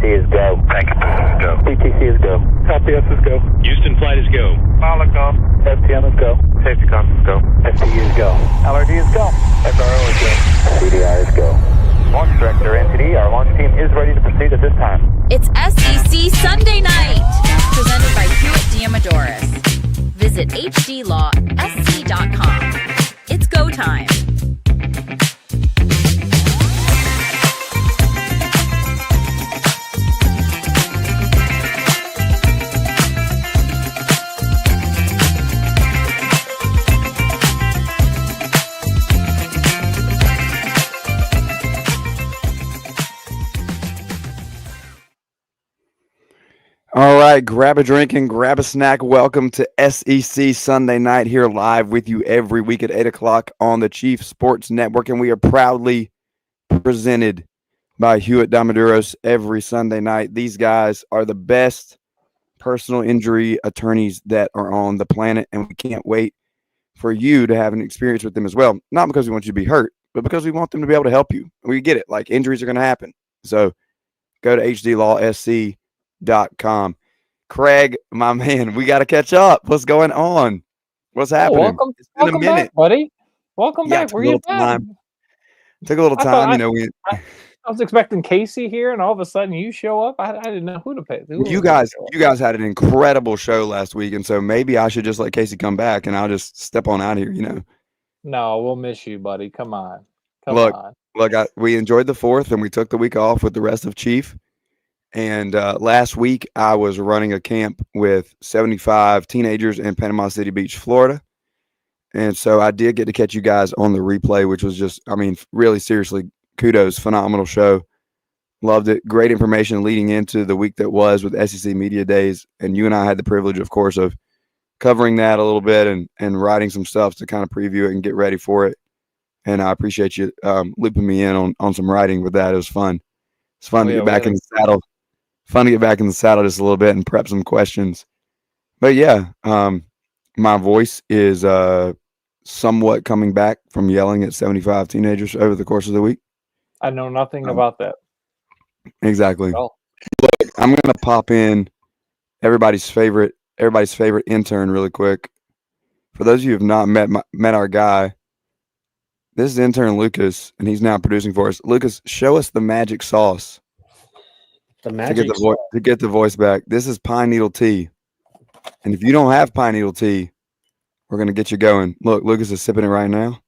is go. Gamecocks is go. PTC is go. LPS is go. Houston flight is go. Pilot go. FTM is go. Safety comms is go. STU is go. LRD is go. SRO is go. CDR is go. Launch Director, NTD, our launch team is ready to proceed at this time. It's SEC Sunday Night, presented by Hewitt Diamodoris. Visit hdlawsc.com. It's go time. All right, grab a drink and grab a snack. Welcome to SEC Sunday Night here live with you every week at 8 o'clock on the Chief Sports Network, and we are proudly presented by Hewitt Diamodoris every Sunday night. These guys are the best personal injury attorneys that are on the planet, and we can't wait for you to have an experience with them as well. Not because we want you to be hurt, but because we want them to be able to help you. We get it. Like, injuries are going to happen. So go to hdlawsc.com. Craig, my man, we got to catch up. What's going on? What's happening? It's been a minute, back, buddy. Welcome back. Where you been? Took a little time. I was expecting Casey here, and all of a sudden you show up. I didn't know who to pay. You guys had an incredible show last week, and so maybe I should just let Casey come back, and I'll just step on out here. No, we'll miss you, buddy. Come on. Look, we enjoyed the 4th, and we took the week off with the rest of Chief. And last week, I was running a camp with 75 teenagers in Panama City Beach, Florida. And so I did get to catch you guys on the replay, which was just, really seriously, kudos, phenomenal show. Loved it. Great information leading into the week that was with SEC Media Days. And you and I had the privilege, of course, of covering that a little bit and writing some stuff to kind of preview it and get ready for it. And I appreciate you looping me in on some writing with that. It was fun. It's fun to get back in the saddle. Fun to get back in the saddle just a little bit and prep some questions. But yeah, my voice is somewhat coming back from yelling at 75 teenagers over the course of the week. I know nothing about that. Exactly. Well, look, I'm going to pop in everybody's favorite intern really quick. For those of you who have not met our guy, this is intern Lucas, and he's now producing for us. Lucas, show us the magic sauce. To get the voice back. This is pine needle tea. And if you don't have pine needle tea, we're going to get you going. Look, Lucas is sipping it right now.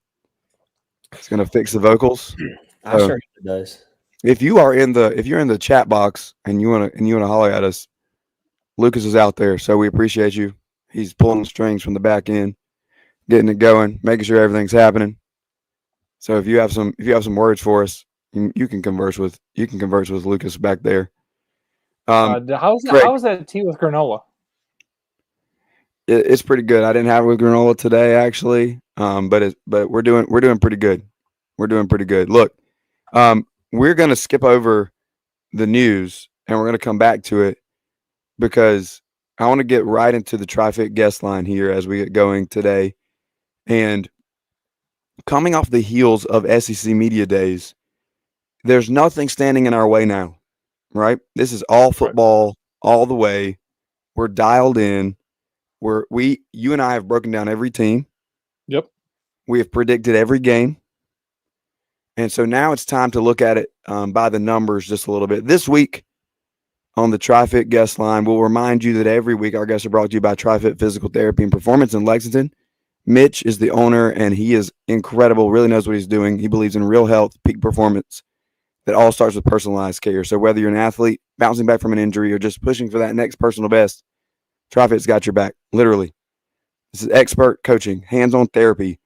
It's going to fix the vocals. I'm sure it does. If you're in the chat box and you want to holler at us, Lucas is out there. So we appreciate you. He's pulling the strings from the back end, getting it going, making sure everything's happening. So if you have some words for us, you can converse with Lucas back there. How's that tea with granola? It's pretty good. I didn't have it with granola today, actually, but we're doing pretty good. We're doing pretty good. Look, we're gonna skip over the news and we're gonna come back to it because I want to get right into the Trifit guest line here as we get going today. And coming off the heels of SEC Media Days, there's nothing standing in our way now. Right? This is all football all the way. We're dialed in. You and I have broken down every team. Yep. We have predicted every game. And so now it's time to look at it by the numbers just a little bit. This week on the Trifit guest line, we'll remind you that every week our guests are brought to you by Trifit Physical Therapy and Performance in Lexington. Mitch is the owner, and he is incredible, really knows what he's doing. He believes in real health, peak performance. That all starts with personalized care. So whether you're an athlete bouncing back from an injury or just pushing for that next personal best, Trifit's got your back, literally. This is expert coaching, hands-on therapy,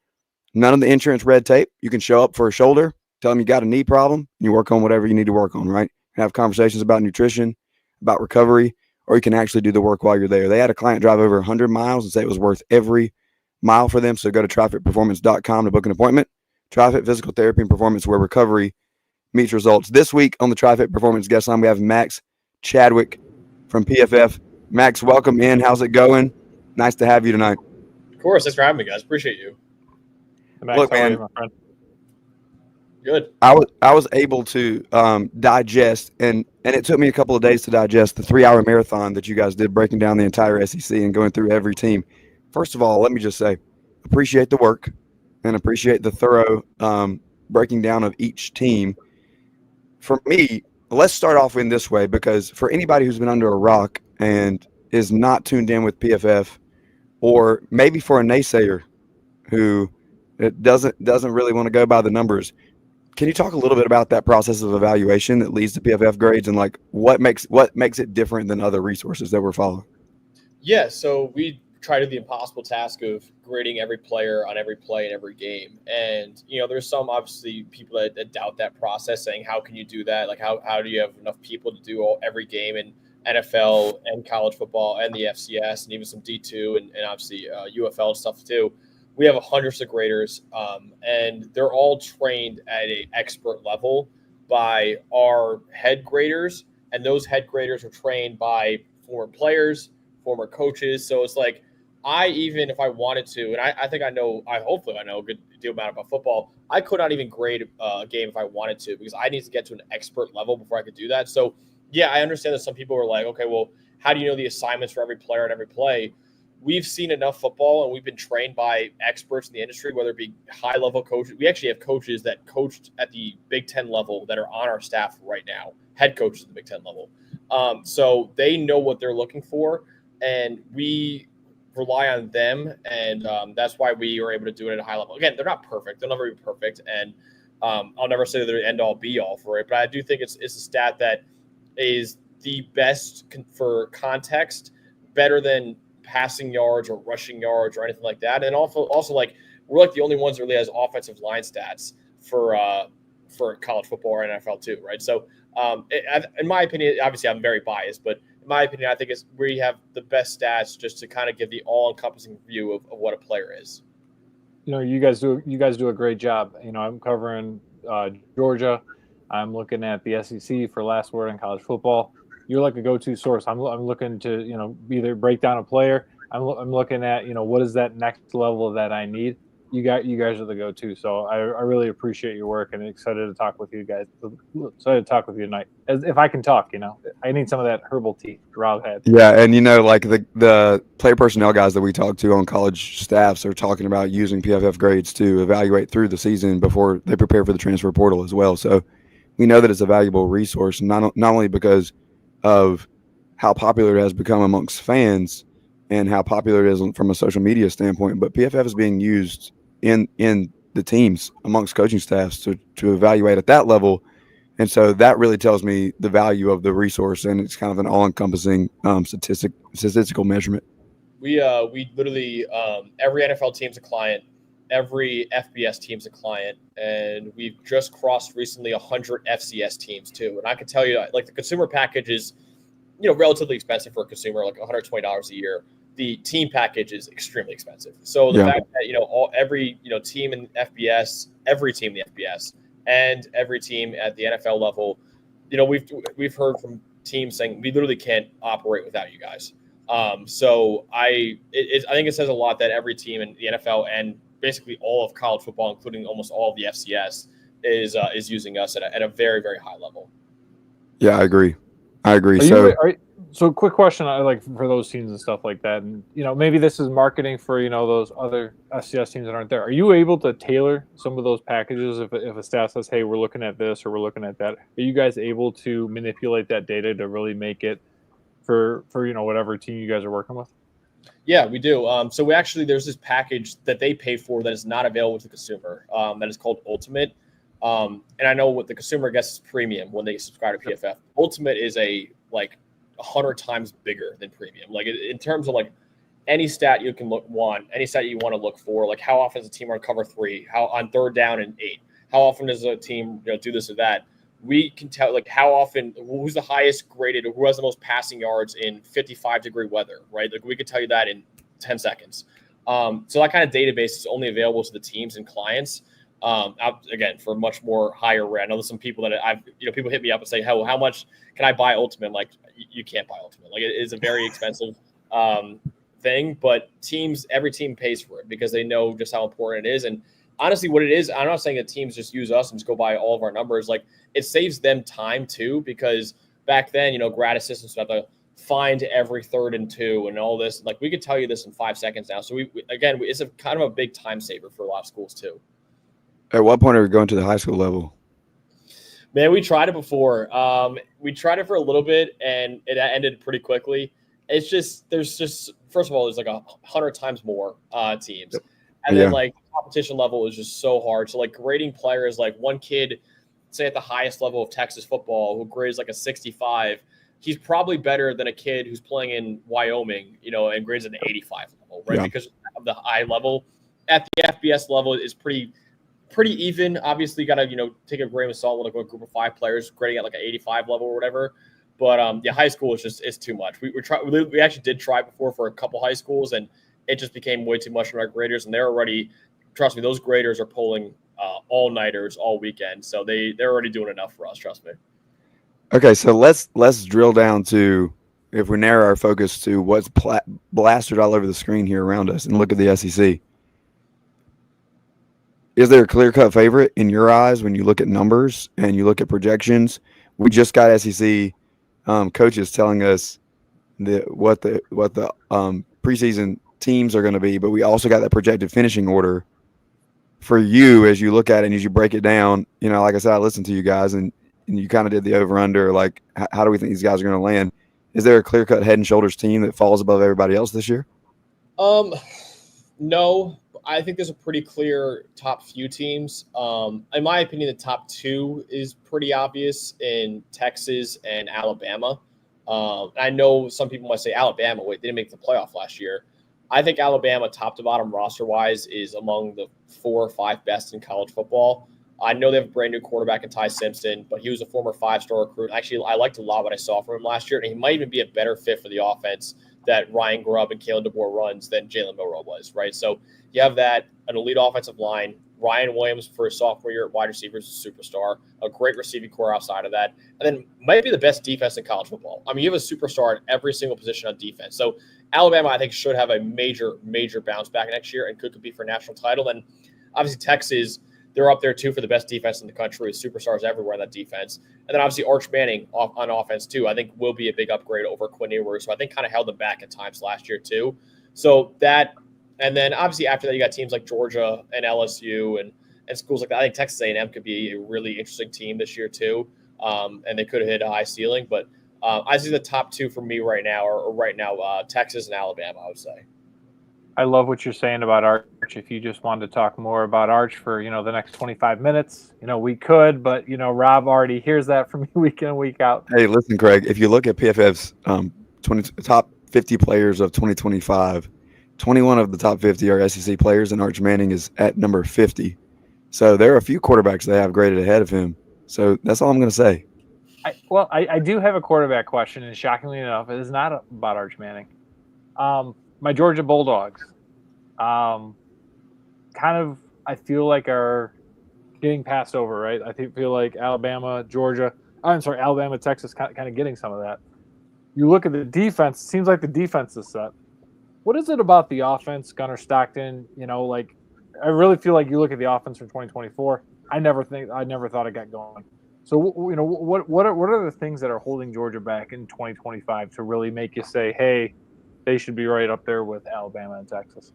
none of the insurance red tape. You can show up for a shoulder, tell them you got a knee problem, and you work on whatever you need to work on, right? You can have conversations about nutrition, about recovery, or you can actually do the work while you're there. They had a client drive over 100 miles and say it was worth every mile for them. So go to trifitperformance.com to book an appointment. Trifit Physical Therapy and Performance, where recovery meets results. This week on the Trifit Performance guest line, we have Max Chadwick from PFF. Max, welcome in. How's it going? Nice to have you tonight. Of course. Thanks for having me, guys. Appreciate you. Max, look, man, you, my friend? Good. I was able to digest, and it took me a couple of days to digest the 3-hour marathon that you guys did, breaking down the entire SEC and going through every team. First of all, let me just say, appreciate the work and appreciate the thorough breaking down of each team. For me, let's start off in this way, because for anybody who's been under a rock and is not tuned in with PFF, or maybe for a naysayer who doesn't really want to go by the numbers, can you talk a little bit about that process of evaluation that leads to PFF grades, and like what makes it different than other resources that we're following? Yeah, so we try to do the impossible task of grading every player on every play in every game. And, there's some obviously people that doubt that process, saying, how can you do that? Like, how do you have enough people to do every game in NFL and college football and the FCS and even some D2 and obviously UFL and stuff too? We have hundreds of graders, and they're all trained at an expert level by our head graders. And those head graders are trained by former players, former coaches. So it's like, even if I wanted to, and hopefully I know a good deal about football, I could not even grade a game if I wanted to, because I need to get to an expert level before I could do that. So yeah, I understand that some people are like, okay, well, how do you know the assignments for every player and every play? We've seen enough football, and we've been trained by experts in the industry, whether it be high-level coaches. We actually have coaches that coached at the Big Ten level that are on our staff right now, head coaches at the Big Ten level. So they know what they're looking for, and we rely on them, and that's why we are able to do it at a high level. Again, they're not perfect. They'll never be perfect, and I'll never say they're end-all, be-all for it, but I do think it's a stat that is the best for context, better than passing yards or rushing yards or anything like that. And also like, we're like the only ones that really has offensive line stats for college football or NFL too, right? So in my opinion, obviously I'm very biased, but in my opinion, I think we have the best stats just to kind of give the all-encompassing view of what a player is. You guys do a great job. I'm covering Georgia. I'm looking at the SEC for last word in college football. You're like a go-to source. I'm looking to either break down a player. I'm looking at what is that next level that I need. You guys are the go-to. So I really appreciate your work, and excited to talk with you guys. Excited to talk with you tonight. If I can talk, I need some of that herbal tea Rob had. Yeah, and like the player personnel guys that we talk to on college staffs are talking about using PFF grades to evaluate through the season before they prepare for the transfer portal as well. So we know that it's a valuable resource, not only because of how popular it has become amongst fans and how popular it is from a social media standpoint, but PFF is being used in the teams amongst coaching staffs to evaluate at that level. And so that really tells me the value of the resource, and it's kind of an all-encompassing statistical measurement. We literally every NFL team's a client, every FBS team's a client, and we've just crossed recently 100 FCS teams too. And I can tell you, like, the consumer package is, relatively expensive for a consumer, like $120 a year. The team package is extremely expensive. So the fact that every team in FBS, every team in the FBS, and every team at the NFL level, we've heard from teams saying we literally can't operate without you guys. So I think it says a lot that every team in the NFL and basically all of college football, including almost all of the FCS, is using us at a very, very high level. Yeah, I agree. So quick question, like for those teams and stuff like that, and maybe this is marketing for those other FCS teams that aren't there. Are you able to tailor some of those packages if a staff says, hey, we're looking at this or we're looking at that? Are you guys able to manipulate that data to really make it for whatever team you guys are working with? Yeah, we do. So there's this package that they pay for that is not available to the consumer. That is called Ultimate. And I know what the consumer gets is premium when they subscribe to PFF. Ultimate is 100 times bigger than premium. Like, in terms of like any stat you can any stat you want to look for, like how often is a team on cover 3, how on 3rd down and 8, how often does a team do this or that. We can tell like how often, who's the highest graded, or who has the most passing yards in 55-degree weather, right? Like, we could tell you that in 10 seconds. So that kind of database is only available to the teams and clients. Again, for much more higher rate. I know there's some people that people hit me up and say, how much can I buy Ultimate? Like, you can't buy Ultimate. Like, it is a very expensive thing, but every team pays for it because they know just how important it is. And honestly, what it is, I'm not saying that teams just use us and just go by all of our numbers. Like, it saves them time too, because back then, grad assistants have to find every 3rd and 2 and all this. Like, we could tell you this in 5 seconds now. So it's a kind of a big time saver for a lot of schools too. At what point are we going to the high school level? Man, we tried it before. We tried it for a little bit, and it ended pretty quickly. It's just first of all, there's like 100 times more teams, and then like competition level is just so hard. So like grading players, like one kid, say at the highest level of Texas football, who grades like a 65, he's probably better than a kid who's playing in Wyoming, and grades at an 85 level, right? Yeah. Because of the high level. At the FBS level is pretty even. Obviously, you got to take a grain of salt with like a group of 5 players grading at like an 85 level or whatever. But high school is too much. We actually did try before for a couple high schools, and it just became way too much for our graders. And they're already, trust me, those graders are pulling all nighters all weekend, so they're already doing enough for us. Trust me. Okay, so let's drill down to, if we narrow our focus to what's blasted all over the screen here around us, and look at the SEC. Is there a clear-cut favorite in your eyes when you look at numbers and you look at projections? We just got SEC coaches telling us what the preseason teams are going to be, but we also got that projected finishing order for you as you look at it and as you break it down. Like I said, I listened to you guys, and you kind of did the over-under. Like, how do we think these guys are going to land? Is there a clear-cut head and shoulders team that falls above everybody else this year? No. I think there's a pretty clear top few teams. In my opinion, the top 2 is pretty obvious in Texas and Alabama. I know some people might say Alabama, wait, they didn't make the playoff last year. I think Alabama, top to bottom roster-wise, is among the 4 or 5 best in college football. I know they have a brand new quarterback in Ty Simpson, but he was a former 5-star recruit. Actually, I liked a lot what I saw from him last year, and he might even be a better fit for the offense that Ryan Grubb and Kalen DeBoer runs than Jalen Milroe was, right? So you have that, an elite offensive line. Ryan Williams for his sophomore year at wide receiver is a superstar, a great receiving core outside of that, and then might be the best defense in college football. I mean, you have a superstar at every single position on defense. So Alabama, I think, should have a major, major bounce back next year and could compete for a national title. And obviously Texas, they're up there too for the best defense in the country with superstars everywhere in that defense. And then obviously Arch Manning on offense too, I think will be a big upgrade over Quinn Ewers, who I think kind of held them back at times last year too. So that, and then obviously after that you got teams like Georgia and LSU and schools like that. I think Texas A&M could be a really interesting team this year too, and they could have hit a high ceiling. But I see the top 2 for me right now are Texas and Alabama, I would say. I love what you're saying about Arch. If you just wanted to talk more about Arch for, the next 25 minutes, we could, but, Rob already hears that from me week in, week out. Hey, listen, Craig, if you look at PFF's top 50 players of 2025, 21 of the top 50 are SEC players, and Arch Manning is at number 50. So there are a few quarterbacks they have graded ahead of him. So that's all I'm going to say. I do have a quarterback question, and shockingly enough, it is not about Arch Manning. My Georgia Bulldogs, kind of, I feel like are getting passed over, right? I feel like Alabama, Texas, kind of getting some of that. You look at the defense, it seems like the defense is set. What is it about the offense, Gunnar Stockton? I really feel like you look at the offense from 2024. I never thought it got going. So, what are the things that are holding Georgia back in 2025 to really make you say, hey, they should be right up there with Alabama and Texas?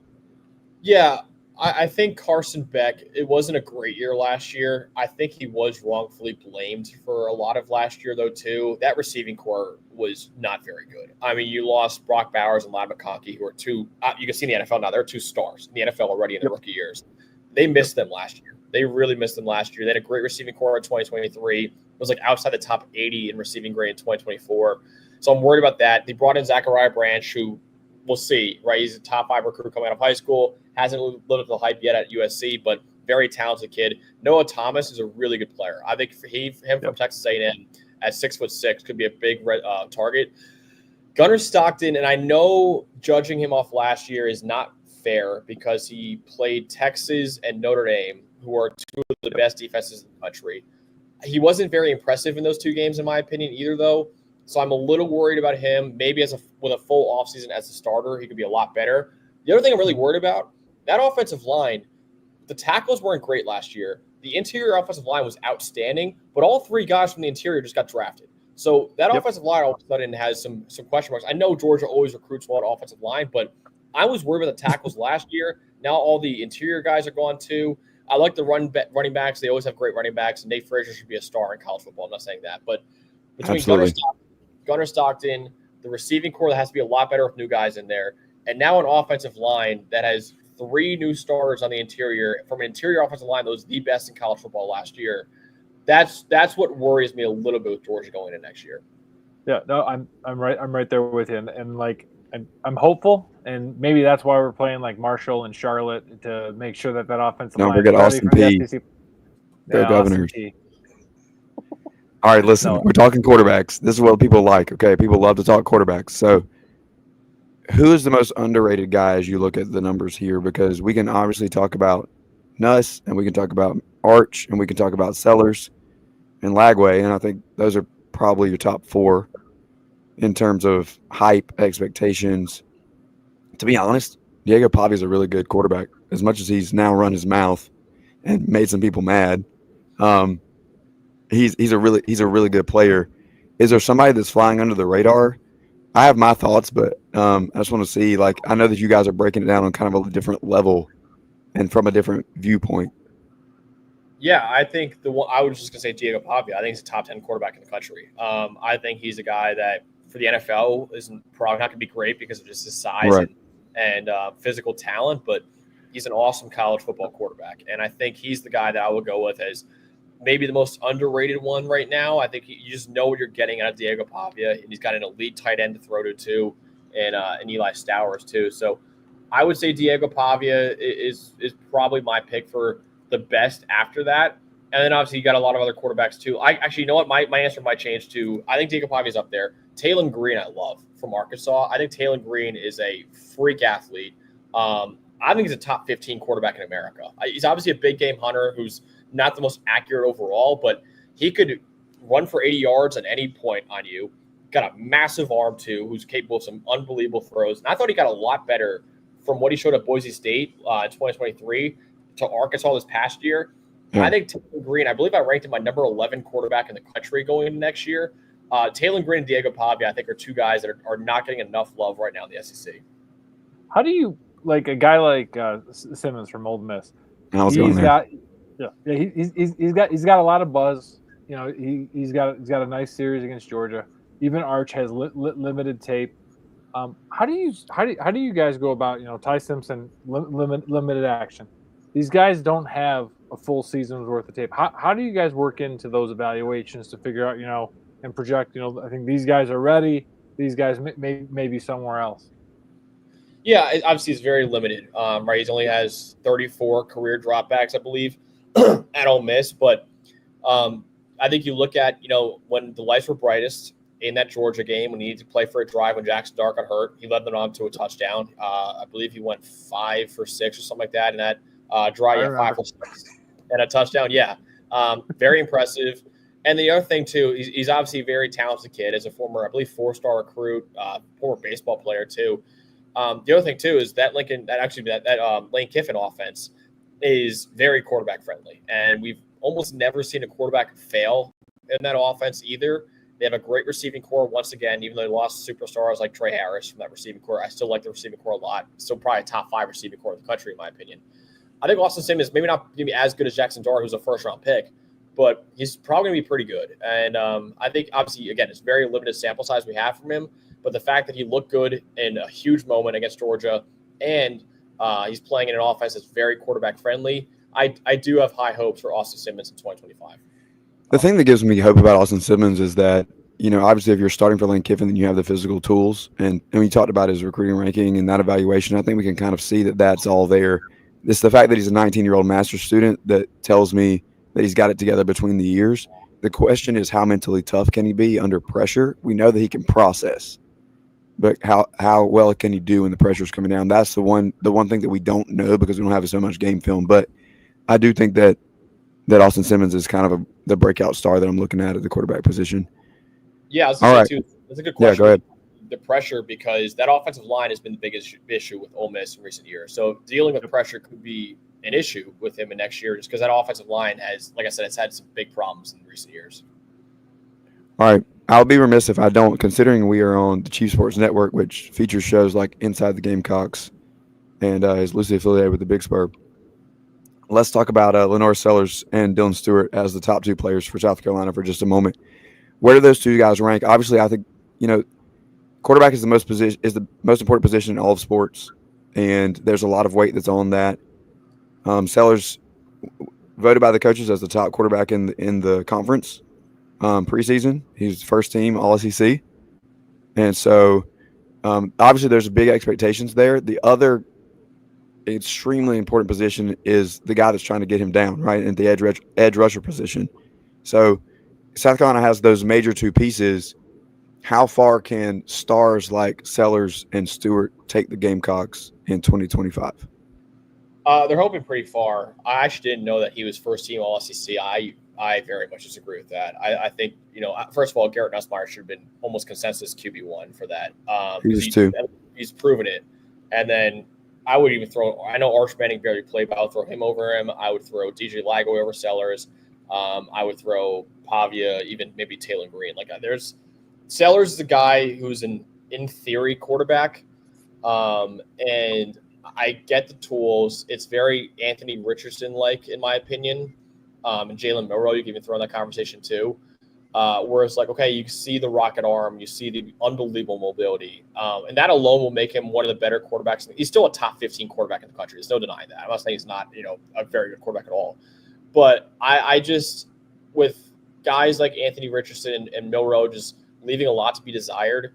Yeah, I think Carson Beck, it wasn't a great year last year. I think he was wrongfully blamed for a lot of last year, though, too. That receiving core was not very good. I mean, you lost Brock Bowers and Ladd McConkey, who are two you can see in the NFL now, they're 2 stars in the NFL already in their rookie years. They missed them last year. They really missed them last year. They had a great receiving core in 2023. It was like outside the top 80 in receiving grade in 2024. So I'm worried about that. They brought in Zachariah Branch, who we'll see, right? He's a top 5 recruit coming out of high school. Hasn't lived up to the hype yet at USC, but very talented kid. Noah Thomas is a really good player. I think him from Texas A&M at 6'6" could be a big target. Gunnar Stockton, and I know judging him off last year is not fair because he played Texas and Notre Dame, who are 2 of the best defenses in the country. He wasn't very impressive in those 2 games, in my opinion, either, though. So I'm a little worried about him. Maybe with a full offseason as a starter, he could be a lot better. The other thing I'm really worried about, that offensive line, the tackles weren't great last year. The interior offensive line was outstanding, but all 3 guys from the interior just got drafted. So that offensive line all of a sudden has some question marks. I know Georgia always recruits well at offensive line, but I was worried about the tackles last year. Now all the interior guys are gone too. I like the running backs. They always have great running backs, and Nate Frazier should be a star in college football. I'm not saying that, but between Gunnar Stockton, the receiving core that has to be a lot better with new guys in there, and now an offensive line that has 3 new starters on the interior from an interior offensive line that was the best in college football last year. That's what worries me a little bit with Georgia going into next year. Yeah, no, I'm right there with you, and like I'm hopeful, and maybe that's why we're playing like Marshall and Charlotte to make sure that offensive line. Don't forget Austin P. Go Governors. All right, listen, we're talking quarterbacks. This is what people like. Okay, people love to talk quarterbacks. So, who is the most underrated guy as you look at the numbers here? Because we can obviously talk about Nuss, and we can talk about Arch, and we can talk about Sellers and Lagway, and I think those are probably your top 4 in terms of hype, expectations. To be honest, Diego Pavia is a really good quarterback. As much as he's now run his mouth and made some people mad, he's a really good player. Is there somebody that's flying under the radar? I have my thoughts, but I just want to see. Like, I know that you guys are breaking it down on kind of a different level and from a different viewpoint. Yeah, I think I was just gonna say Diego Pavia. I think he's a top 10 quarterback in the country. I think he's a guy that for the NFL is probably not gonna be great because of just his size and physical talent, but he's an awesome college football quarterback, and I think he's the guy that I would go with as maybe the most underrated one right now. I think you just know what you're getting out of Diego Pavia, and he's got an elite tight end to throw to too, and Eli Stowers too. So I would say Diego Pavia is probably my pick for the best after that. And then obviously you got a lot of other quarterbacks too. You know what? My answer might change to, I think Diego Pavia is up there. Taylon Green I love from Arkansas. I think Taylon Green is a freak athlete. I think he's a top 15 quarterback in America. He's obviously a big game hunter who's not the most accurate overall, but he could run for 80 yards at any point on you. Got a massive arm too, who's capable of some unbelievable throws. And I thought he got a lot better from what he showed at Boise State in 2023 to Arkansas this past year. I think Taylon Green, I believe I ranked him my number 11 quarterback in the country going into next year. Taylon Green and Diego Pavia, I think, are 2 guys that are not getting enough love right now in the SEC. How do you like a guy like Simmons from Ole Miss? He's got a lot of buzz. You know, he's got a nice series against Georgia. Even Arch has limited tape. How do you guys go about Ty Simpson limited action? These guys don't have a full season's worth of tape. How do you guys work into those evaluations to figure out and project? I think these guys are ready. These guys may be somewhere else. Yeah, obviously he's very limited. Right, he only has 34 career dropbacks, I believe, at Ole Miss. But I think you look at when the lights were brightest in that Georgia game when he needed to play for a drive when Jackson Dart got hurt, he led them on to a touchdown. I believe he went 5 for 6 or something like that in that drive. 5 for 6 and a touchdown. Yeah, very impressive. And the other thing too, he's obviously a very talented kid as a former, I believe, 4-star recruit, former baseball player too. The other thing too is that Lane Kiffin offense is very quarterback friendly, and we've almost never seen a quarterback fail in that offense either. They have a great receiving core once again, even though they lost superstars like Trey Harris from that receiving core. I still like the receiving core a lot. Still probably a top 5 receiving core in the country, in my opinion. I think Austin Simmons maybe not going to be as good as Jackson Dart, who's a first-round pick, but he's probably going to be pretty good. And I think, obviously, again, it's very limited sample size we have from him, but the fact that he looked good in a huge moment against Georgia and he's playing in an offense that's very quarterback-friendly, I do have high hopes for Austin Simmons in 2025. The thing that gives me hope about Austin Simmons is that, obviously if you're starting for Lane Kiffin, then you have the physical tools. And we talked about his recruiting ranking and that evaluation. I think we can kind of see that that's all there. It's the fact that he's a 19-year-old master's student that tells me that he's got it together between the years. The question is, how mentally tough can he be under pressure? We know that he can process, but how well can he do when the pressure's coming down? That's the one thing that we don't know because we don't have so much game film. But I do think that Austin Simmons is kind of the breakout star that I'm looking at the quarterback position. Yeah, I was going to say, too, that's a good question. Yeah, go ahead. The pressure, because that offensive line has been the biggest issue with Ole Miss in recent years. So dealing with pressure could be an issue with him in next year, just because that offensive line has, like I said, it's had some big problems in recent years. All right. I'll be remiss if I don't, considering we are on the Chief Sports Network, which features shows like Inside the Gamecocks and is loosely affiliated with the Big Spur. Let's talk about LaNorris Sellers and Dylan Stewart as the top 2 players for South Carolina for just a moment. Where do those 2 guys rank? Obviously, I think, quarterback is the most important position in all of sports, and there's a lot of weight that's on that. Sellers voted by the coaches as the top quarterback in the conference preseason. He's first team All SEC, and so obviously there's big expectations there. The other extremely important position is the guy that's trying to get him down, right, in the edge rusher position. So South Carolina has those major 2 pieces. How far can stars like Sellers and Stewart take the Gamecocks in 2025? They're hoping pretty far. I actually didn't know that he was first team All SEC. I very much disagree with that. I think, first of all, Garrett Nussmeier should have been almost consensus QB1 for that. He's proven it. And then I would even I know Arch Manning barely played, but I would throw him over him. I would throw DJ Lago over Sellers. I would throw Pavia, even maybe Taylor Green. Sellers is a guy who's in theory quarterback. And I get the tools. It's very Anthony Richardson-like, in my opinion. And Jalen Milroe, you can even throw in that conversation too. Where it's okay, you see the rocket arm, you see the unbelievable mobility. And that alone will make him one of the better quarterbacks. He's still a top 15 quarterback in the country. There's no denying that. I'm not saying he's not, a very good quarterback at all. But I just, with guys like Anthony Richardson and Milroe just leaving a lot to be desired,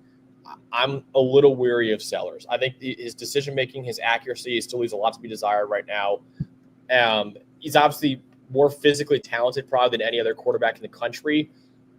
I'm a little weary of Sellers. I think his decision-making, his accuracy still leaves a lot to be desired right now. He's obviously more physically talented probably than any other quarterback in the country.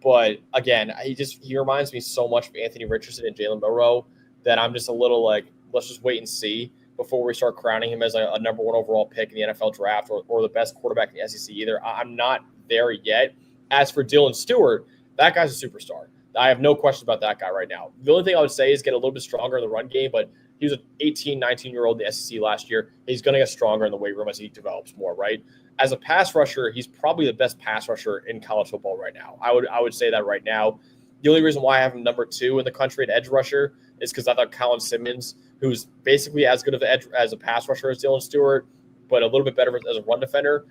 But again, he reminds me so much of Anthony Richardson and Jalen Milroe that I'm just a little let's just wait and see before we start crowning him as a number 1 overall pick in the NFL draft or the best quarterback in the SEC either. I'm not there yet. As for Dylan Stewart, that guy's a superstar. I have no question about that guy right now. The only thing I would say is get a little bit stronger in the run game, but he was an 18, 19-year-old in the SEC last year. He's going to get stronger in the weight room as he develops more, right? As a pass rusher, he's probably the best pass rusher in college football right now. I would say that right now. The only reason why I have him number 2 in the country at edge rusher is because I thought Colin Simmons, who's basically as good of as a pass rusher as Dylan Stewart, but a little bit better as a run defender,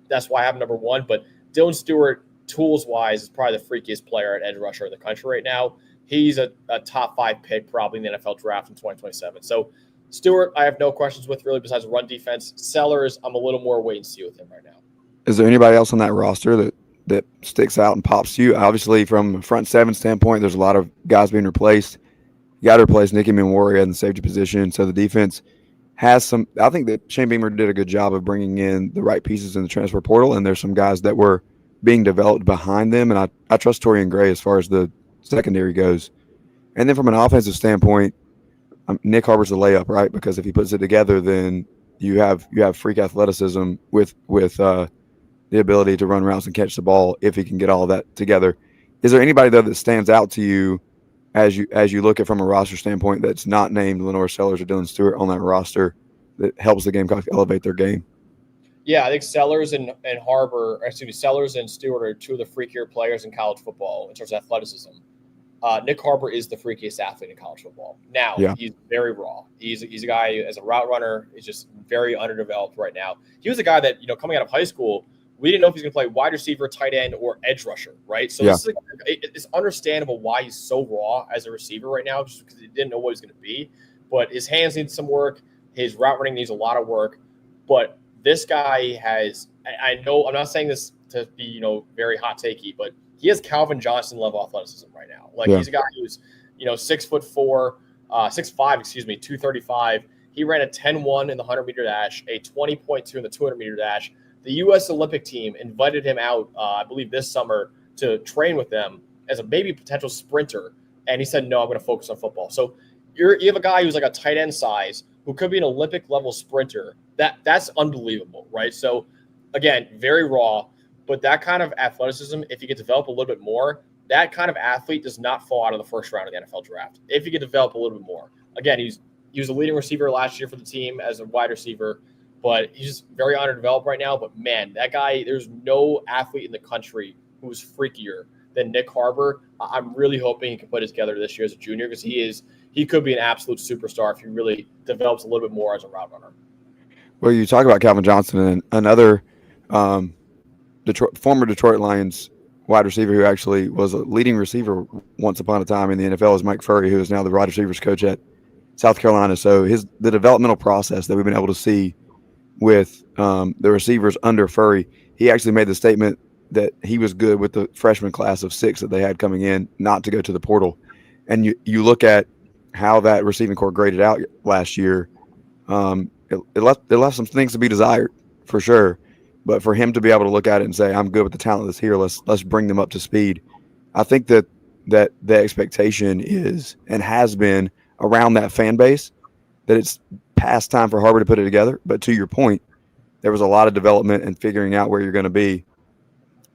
that's why I have him number 1. But Dylan Stewart, tools-wise, is probably the freakiest player at edge rusher in the country right now. He's a top 5 pick probably in the NFL draft in 2027. So Stewart, I have no questions with really besides run defense. Sellers, I'm a little more wait and see with him right now. Is there anybody else on that roster that sticks out and pops to you? Obviously, from a front 7 standpoint, there's a lot of guys being replaced. You got to replace Nicky Memoria in the safety position. So the defense has some – I think that Shane Beamer did a good job of bringing in the right pieces in the transfer portal, and there's some guys that were being developed behind them. And I trust Torian Gray as far as the secondary goes. And then from an offensive standpoint, Nick Harbor's a layup, right? Because if he puts it together, then you have freak athleticism with the ability to run routes and catch the ball if he can get all of that together. Is there anybody though that stands out to you as you look at from a roster standpoint that's not named LaNorris Sellers or Dylan Stewart on that roster that helps the Gamecocks elevate their game? Yeah, I think Sellers and Sellers and Stewart are 2 of the freakier players in college football in terms of athleticism. Nick Harbor is the freakiest athlete in college football. Now, He's very raw. He's a guy as a route runner is just very underdeveloped right now. He was a guy that, coming out of high school, we didn't know if he's going to play wide receiver, tight end, or edge rusher, right? So This is it's understandable why he's so raw as a receiver right now, just because he didn't know what he's going to be. But his hands need some work. His route running needs a lot of work. But this guy has – I know I'm not saying this to be, very hot takey, but he has Calvin Johnson level athleticism right now. He's a guy who's, 6'4", 6'5", 235. He ran a 10-1 in the 100-meter dash, a 20.2 in the 200-meter dash. The U.S. Olympic team invited him out, I believe this summer, to train with them as a maybe potential sprinter. And he said, no, I'm going to focus on football. So you have a guy who's like a tight end size who could be an Olympic-level sprinter. That's unbelievable, right? So, again, very raw. But that kind of athleticism, if you could develop a little bit more, that kind of athlete does not fall out of the first round of the NFL draft. If you could develop a little bit more. Again, he was a leading receiver last year for the team as a wide receiver. but he's just very underdeveloped right now. But man, that guy, there's no athlete in the country who's freakier than Nick Harbor. I'm really hoping he can put it together this year as a junior, because he could be an absolute superstar if he really develops a little bit more as a route runner. Well, you talk about Calvin Johnson, and another former Detroit Lions wide receiver who actually was a leading receiver once upon a time in the NFL is Mike Furry, who is now the wide receivers coach at South Carolina. So the developmental process that we've been able to see with the receivers under Furry, he actually made the statement that he was good with the freshman class of 6 that they had coming in not to go to the portal. And you look at how that receiving corps graded out last year, it left some things to be desired for sure. But for him to be able to look at it and say, I'm good with the talent that's here, let's bring them up to speed. I think that the expectation is and has been around that fan base that it's past time for Harbor to put it together. But to your point, there was a lot of development and figuring out where you're going to be.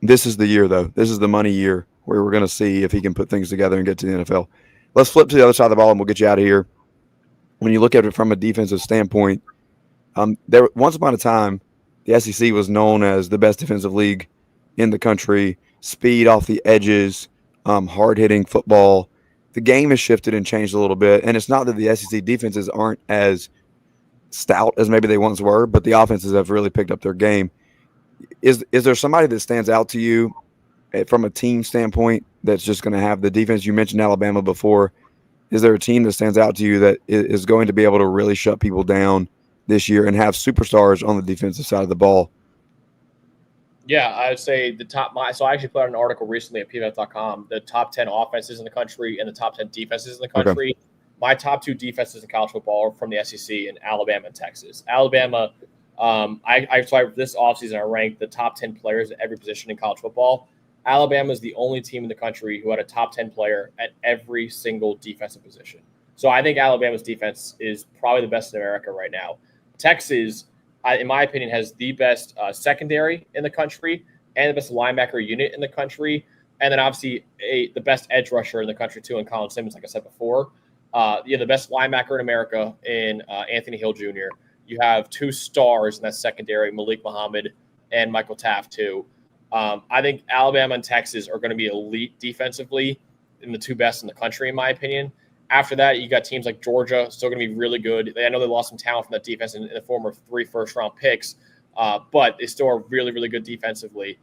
This is the year, though. This is the money year where we're going to see if he can put things together and get to the NFL. Let's flip to the other side of the ball, and we'll get you out of here. When you look at it from a defensive standpoint, there once upon a time, the SEC was known as the best defensive league in the country. Speed off the edges, hard-hitting football. The game has shifted and changed a little bit, and it's not that the SEC defenses aren't as stout as maybe they once were, but the offenses have really picked up their game. Is there somebody that stands out to you from a team standpoint that's just going to have the defense? You mentioned Alabama before. Is there a team that stands out to you that is going to be able to really shut people down this year and have superstars on the defensive side of the ball? Yeah, I would say so I actually put out an article recently at PFF.com, the top 10 offenses in the country and the top 10 defenses in the country. Okay. My top 2 defenses in college football are from the SEC in Alabama and Texas. Alabama, this offseason I ranked the top 10 players at every position in college football. Alabama is the only team in the country who had a top 10 player at every single defensive position. So I think Alabama's defense is probably the best in America right now. Texas, in my opinion, has the best secondary in the country and the best linebacker unit in the country. And then obviously the best edge rusher in the country too in Colin Simmons, like I said before. The best linebacker in America in Anthony Hill Jr. You have 2 stars in that secondary, Malik Muhammad and Michael Taft too. I think Alabama and Texas are going to be elite defensively and the 2 best in the country, in my opinion. After that, you got teams like Georgia, still going to be really good. I know they lost some talent from that defense in the form of 3 first-round picks, but they still are really, really good defensively.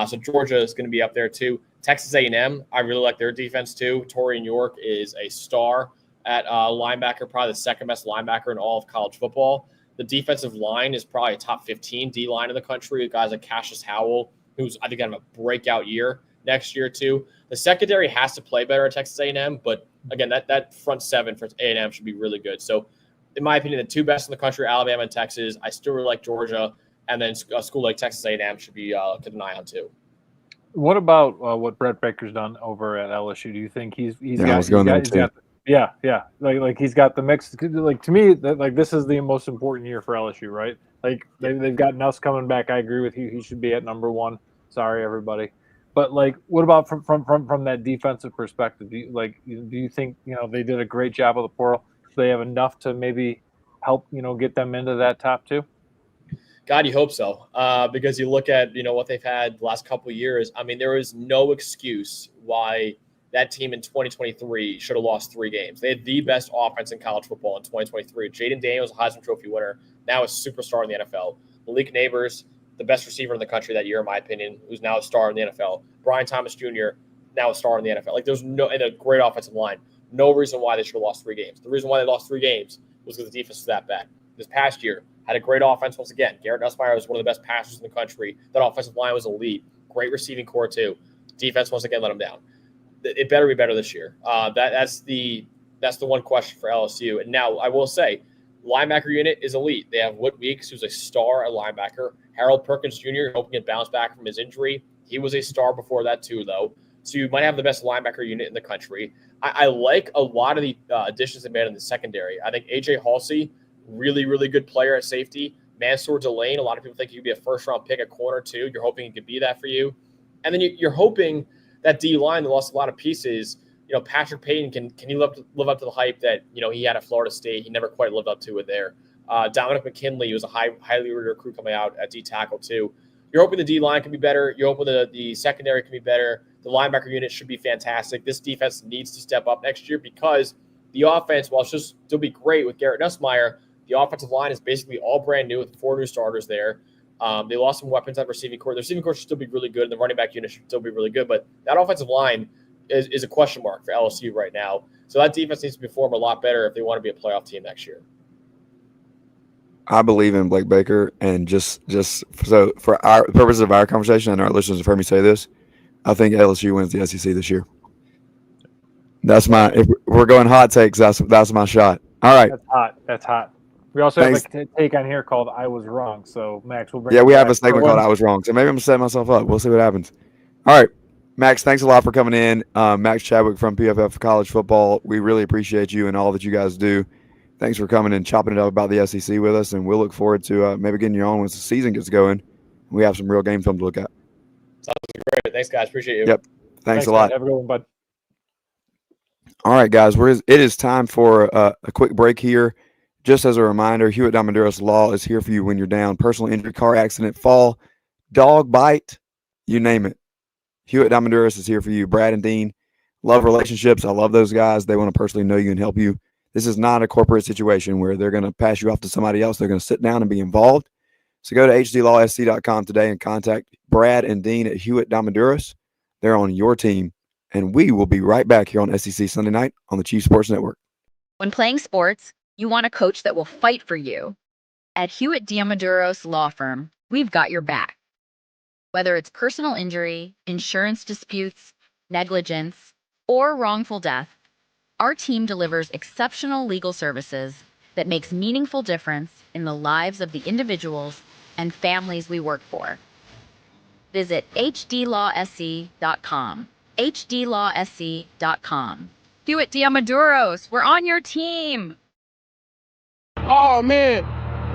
So Georgia is going to be up there too. Texas A&M, I really like their defense too. Torian York is a star at linebacker, probably the second best linebacker in all of college football. The defensive line is probably a top 15 D-line in the country. Guys like Cassius Howell, who's I think going to have a breakout year next year too. The secondary has to play better at Texas A&M, but again, that front 7 for A&M should be really good. So in my opinion, the 2 best in the country, Alabama and Texas. I still really like Georgia, and then a school like Texas A&M should be keep an eye on too. What about what Brett Baker's done over at LSU? Do you think he's got the mix? Like, to me, like, this is the most important year for LSU, right? Like, they've got Nuss coming back. I agree with you. He should be at number 1. Sorry, everybody. But, like, what about from that defensive perspective? Do you think, they did a great job of the portal? Do they have enough to maybe help, get them into that top 2? God, you hope so. Because you look at, what they've had the last couple of years. I mean, there is no excuse why that team in 2023 should have lost 3 games. They had the best offense in college football in 2023. Jaden Daniels, a Heisman Trophy winner, now a superstar in the NFL. Malik Neighbors, the best receiver in the country that year, in my opinion, who's now a star in the NFL. Brian Thomas Jr., now a star in the NFL. Like, there's and a great offensive line. No reason why they should have lost 3 games. The reason why they lost 3 games was because the defense was that bad. This past year, had a great offense once again. Garrett Nussmeier was one of the best passers in the country. That offensive line was elite. Great receiving core too. Defense once again let them down. It better be better this year. That's the one question for LSU. And now I will say, linebacker unit is elite. They have Whit Weeks, who's a star at linebacker. Harold Perkins Jr., hoping to bounce back from his injury. He was a star before that too, though. So you might have the best linebacker unit in the country. I like a lot of the additions they made in the secondary. I think A.J. Halsey, really, really good player at safety. Mansour Delane, a lot of people think he could be a first-round pick at corner too. You're hoping he could be that for you. And then you're hoping that D-line that lost a lot of pieces, Patrick Payton, can he live up to the hype that, he had at Florida State? He never quite lived up to it there. Dominic McKinley was a highly rated recruit coming out at D tackle too. You're hoping the D line can be better. You're hoping the secondary can be better. The linebacker unit should be fantastic. This defense needs to step up next year because the offense, while it's still be great with Garrett Nussmeier, the offensive line is basically all brand new with 4 new starters there. They lost some weapons at receiving core. The receiving core should still be really good, and the running back unit should still be really good. But that offensive line is a question mark for LSU right now. So that defense needs to perform a lot better if they want to be a playoff team next year. I believe in Blake Baker, and just so for our purposes of our conversation, and our listeners have heard me say this, I think LSU wins the SEC this year. That's my. If we're going hot takes, that's my shot. All right. That's hot. We also have a take on here called "I Was Wrong." So Max will bring. Yeah, we have a segment called "I Was Wrong." So maybe I'm gonna set myself up. We'll see what happens. All right, Max. Thanks a lot for coming in. Max Chadwick from PFF College Football. We really appreciate you and all that you guys do. Thanks for coming and chopping it up about the SEC with us, and we'll look forward to maybe getting you on once the season gets going. We have some real game film to look at. Sounds great. Thanks, guys. Appreciate you. Yep. Thanks a lot. Have a good one, bud. All right, guys. It is time for a quick break here. Just as a reminder, Hewitt Diamonduras Law is here for you when you're down. Personal injury, car accident, fall, dog bite, you name it. Hewitt Diamonduras is here for you. Brad and Dean love relationships. I love those guys. They want to personally know you and help you. This is not a corporate situation where they're going to pass you off to somebody else. They're going to sit down and be involved. So go to hdlawsc.com today and contact Brad and Dean at Hewitt Diamonduras. They're on your team. And we will be right back here on SEC Sunday Night on the Chief Sports Network. When playing sports, you want a coach that will fight for you. At Hewitt Diamonduras Law Firm, we've got your back. Whether it's personal injury, insurance disputes, negligence, or wrongful death, our team delivers exceptional legal services that makes meaningful difference in the lives of the individuals and families we work for. Visit hdlawsc.com. hdlawsc.com. Hewitt Diamonduras, we're on your team. Oh man,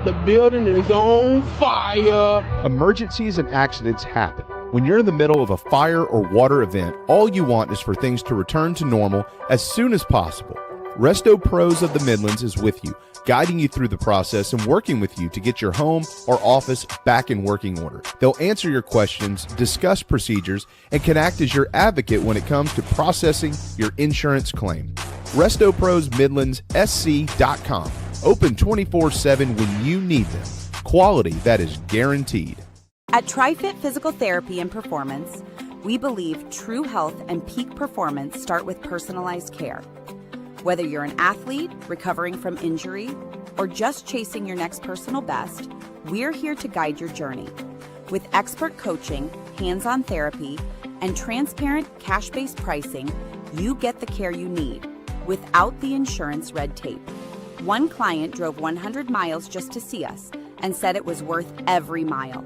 the building is on fire. Emergencies and accidents happen. When you're in the middle of a fire or water event, all you want is for things to return to normal as soon as possible. Resto Pros of the Midlands is with you, guiding you through the process and working with you to get your home or office back in working order. They'll answer your questions, discuss procedures, and can act as your advocate when it comes to processing your insurance claim. Resto Pros Midlands SC.com. Open 24/7 when you need them. Quality that is guaranteed. At TriFit Physical Therapy and Performance, we believe true health and peak performance start with personalized care. Whether you're an athlete recovering from injury or just chasing your next personal best, we're here to guide your journey. With expert coaching, hands-on therapy, and transparent cash-based pricing, you get the care you need without the insurance red tape. One client drove 100 miles just to see us and said it was worth every mile.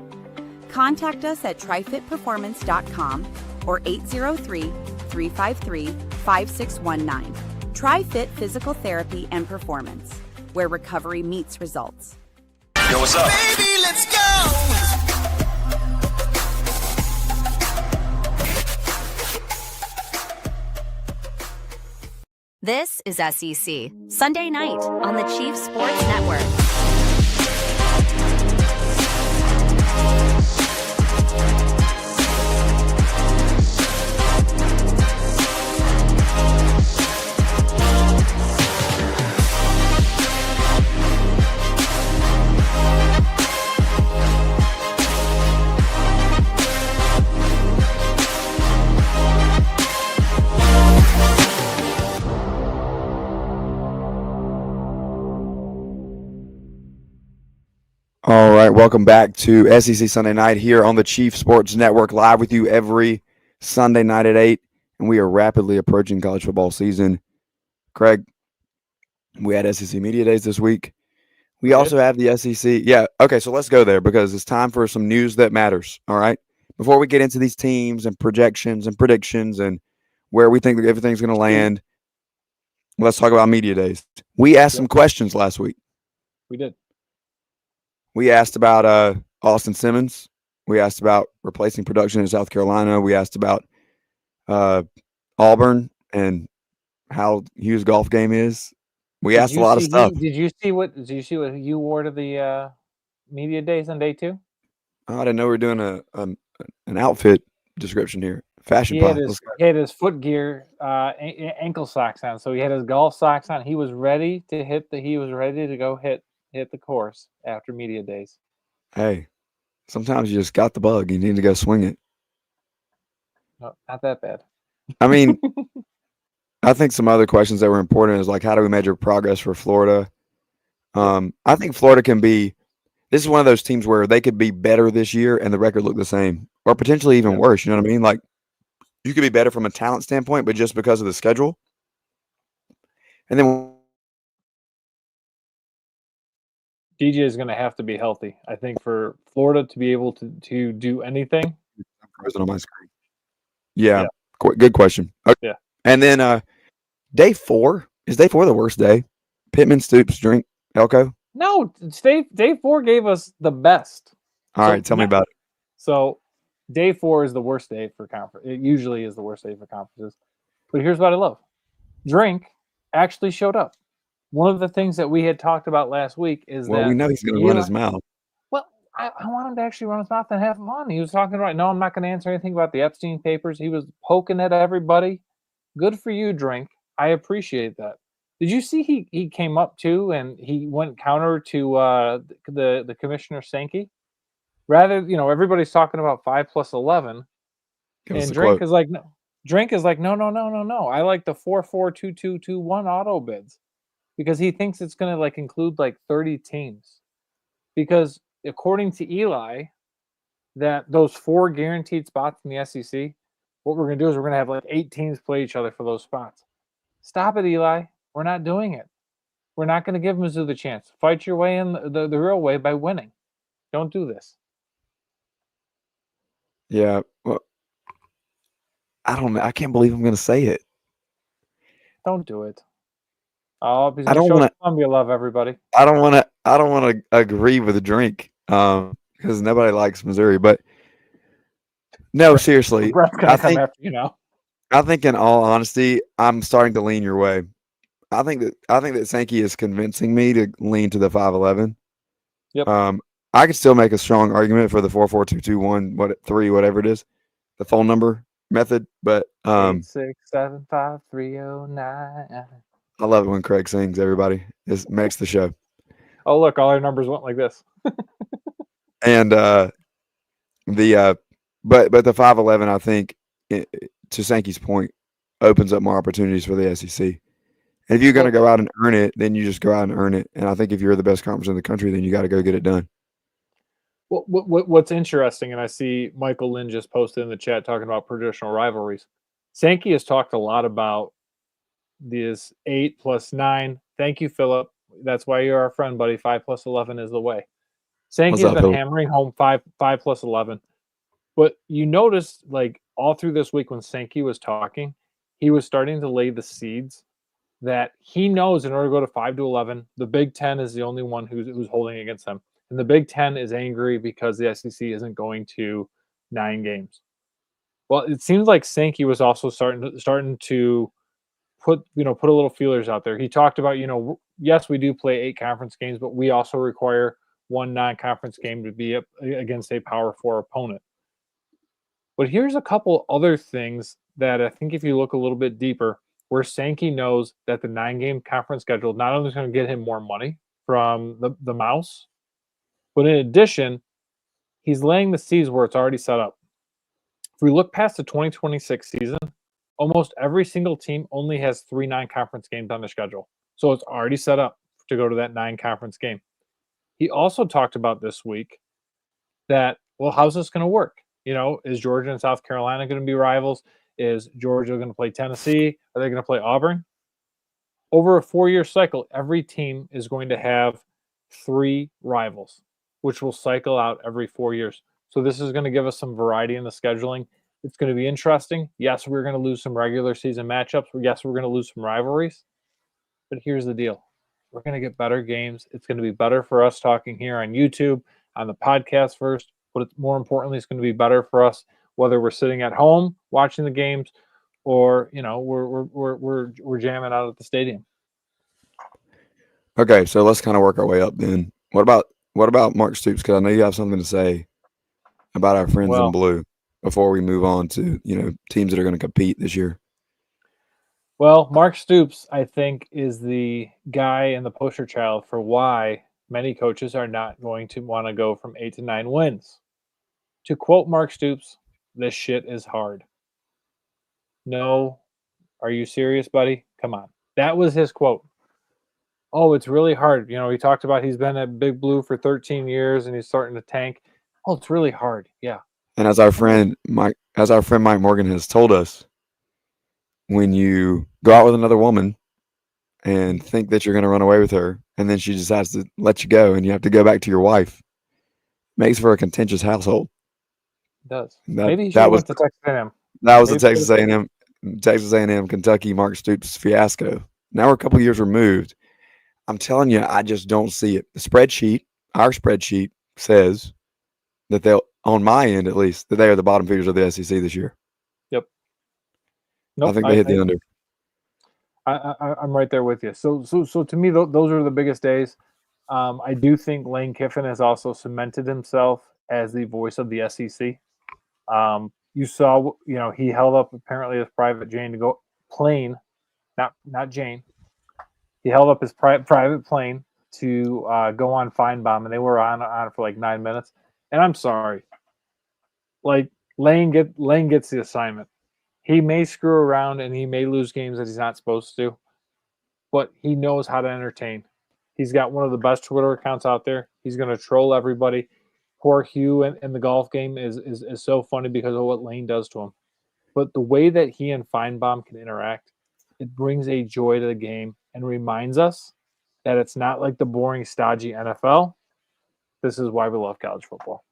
Contact us at trifitperformance.com or 803-353-5619. TriFit Physical Therapy and Performance, where recovery meets results. Yo, what's up? Baby, let's go! This is SEC Sunday Night on the Chief Sports Network. All right, welcome back to SEC Sunday Night here on the Chief Sports Network, live with you every Sunday night at 8, and we are rapidly approaching college football season. Craig, we had SEC Media Days this week. We also have the SEC. Yeah, okay, so let's go there because it's time for some news that matters, all right? Before we get into these teams and projections and predictions and where we think everything's going to land, let's talk about Media Days. We asked some questions last week. We did. We asked about Austin Simmons. We asked about replacing production in South Carolina. We asked about Auburn and how Hugh's golf game is. We asked a lot of stuff. Did you see what you wore to the media days on day 2? Oh, I didn't know we were doing an outfit description here. Fashion He pod. had his foot gear, ankle socks on. So he had his golf socks on. He was ready to go hit the course after media days. Hey, sometimes you just got the bug. You need to go swing it. No, not that bad. I mean, I think some other questions that were important is like, how do we measure progress for Florida? I think Florida can be. This is one of those teams where they could be better this year and the record look the same, or potentially even worse. You know what I mean? Like, you could be better from a talent standpoint, but just because of the schedule. And then DJ is going to have to be healthy, I think, for Florida to be able to do anything. On my screen. Yeah. Good question. Okay. Yeah. And then day 4, is day 4 the worst day? Pittman, Stoops, Drink, Elko? No, day 4 gave us the best. All right, tell me about it. So day 4 is the worst day for conference. It usually is the worst day for conferences. But here's what I love. Drink actually showed up. One of the things that we had talked about last week is that we know he's going to run his mouth. Well, I want him to actually run his mouth and have fun. He was talking about, no, I'm not going to answer anything about the Epstein papers. He was poking at everybody. Good for you, Drink. I appreciate that. Did you see he came up too and he went counter to the commissioner Sankey? Rather, everybody's talking about 5+11, and Drink is like, no. Drink is like, no. I like the 4-4-2-2-2-1 auto bids because he thinks it's going to like include like 30 teams. Because according to Eli, that those 4 guaranteed spots in the SEC, what we're going to do is we're going to have like 8 teams play each other for those spots. Stop it, Eli. We're not doing it. We're not going to give Mizzou the chance. Fight your way in the real way by winning. Don't do this. Yeah. Well, I don't know. I can't believe I'm going to say it. Don't do it. Oh, because I don't want to. Columbia love everybody. I don't want to agree with the Drink because nobody likes Missouri. But no, seriously, I think after, I think in all honesty, I'm starting to lean your way. I think that Sankey is convincing me to lean to the 5-11. Yep. I could still make a strong argument for the 4-4-2-2-1, 3, whatever it is, the phone number method. But 8675309. I love it when Craig sings. Everybody, it makes the show. Oh, look, all our numbers went like this. And but the 5-11, I think, to Sankey's point, opens up more opportunities for the SEC. And if you're going to go out and earn it, then you just go out and earn it. And I think if you're the best conference in the country, then you got to go get it done. What's interesting, and I see Michael Lynn just posted in the chat talking about traditional rivalries. Sankey has talked a lot about this 8+9. Thank you, Philip. That's why you're our friend, buddy. 5+11 is the way. Sankey has been hammering home 5+11. But you noticed, like, all through this week when Sankey was talking, he was starting to lay the seeds that he knows in order to go to 5-11, the Big Ten is the only one who's holding against them. And the Big Ten is angry because the SEC isn't going to 9 games. Well, it seems like Sankey was also starting to put a little feelers out there. He talked about, yes, we do play 8 conference games, but we also require 1 non-conference game to be up against a Power 4 opponent. But here's a couple other things that I think if you look a little bit deeper, where Sankey knows that the 9-game conference schedule not only is going to get him more money from the mouse, but in addition, he's laying the seeds where it's already set up. If we look past the 2026 season, almost every single team only has 3 non-conference games on their schedule. So it's already set up to go to that 9-conference game. He also talked about this week that, well, how's this going to work? Is Georgia and South Carolina going to be rivals? Is Georgia going to play Tennessee? Are they going to play Auburn? Over a 4-year cycle, every team is going to have 3 rivals, which will cycle out every 4 years. So this is going to give us some variety in the scheduling. It's going to be interesting. Yes, we're going to lose some regular season matchups. Yes, we're going to lose some rivalries. But here's the deal. We're going to get better games. It's going to be better for us talking here on YouTube, on the podcast first. But more importantly, it's going to be better for us whether we're sitting at home watching the games or we're jamming out at the stadium. Okay, so let's kind of work our way up then. What about Mark Stoops? Because I know you have something to say about our friends in blue before we move on to teams that are going to compete this year. Well, Mark Stoops, I think, is the guy and the poster child for why many coaches are not going to want to go from 8 to 9 wins. To quote Mark Stoops, this shit is hard. No, are you serious, buddy? Come on. That was his quote. Oh, it's really hard. He talked about he's been at Big Blue for 13 years and he's starting to tank. Oh, it's really hard. Yeah. And as our friend Mike Morgan has told us, when you go out with another woman and think that you're going to run away with her, and then she decides to let you go and you have to go back to your wife, makes for a contentious household. It does. Maybe he should have went to Texas A&M. That was the Texas A&M Kentucky Mark Stoops fiasco. Now we're a couple years removed. I'm telling you, I just don't see it. Our spreadsheet says that they'll, on my end at least, that they are the bottom feeders of the SEC this year. Yep. Nope, I think they hit the under. I'm right there with you. So to me, those are the biggest days. I do think Lane Kiffin has also cemented himself as the voice of the SEC. You saw, he held up apparently his private Jane to go plane, not Jane. He held up his private plane to go on Feinbaum, and they were on for like 9 minutes. And I'm sorry, like Lane gets the assignment. He may screw around and he may lose games that he's not supposed to, but he knows how to entertain. He's got one of the best Twitter accounts out there. He's going to troll everybody. Poor Hugh in the golf game is so funny because of what Lane does to him. But the way that he and Feinbaum can interact, it brings a joy to the game and reminds us that it's not like the boring, stodgy NFL. This is why we love college football.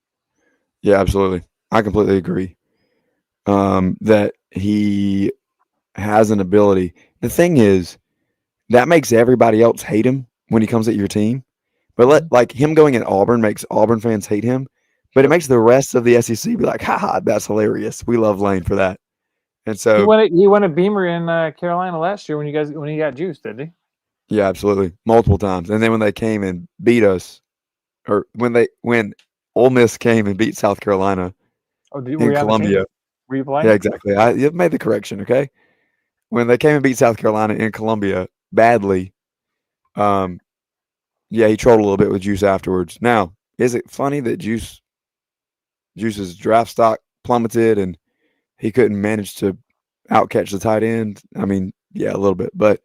Yeah, absolutely. I completely agree. That he has an ability. The thing is, that makes everybody else hate him when he comes at your team. But like him going at Auburn makes Auburn fans hate him. But it makes the rest of the SEC be like, haha, that's hilarious. We love Lane for that. And so he won a Beamer in Carolina last year when he got juiced, didn't he? Yeah, absolutely. Multiple times. And then when they came and beat us, or when Ole Miss came and beat South Carolina in Columbia. Were you playing? Yeah, exactly. You made the correction, okay? When they came and beat South Carolina in Columbia badly, he trolled a little bit with Juice afterwards. Now, is it funny that Juice's draft stock plummeted and he couldn't manage to outcatch the tight end? I mean, yeah, a little bit, but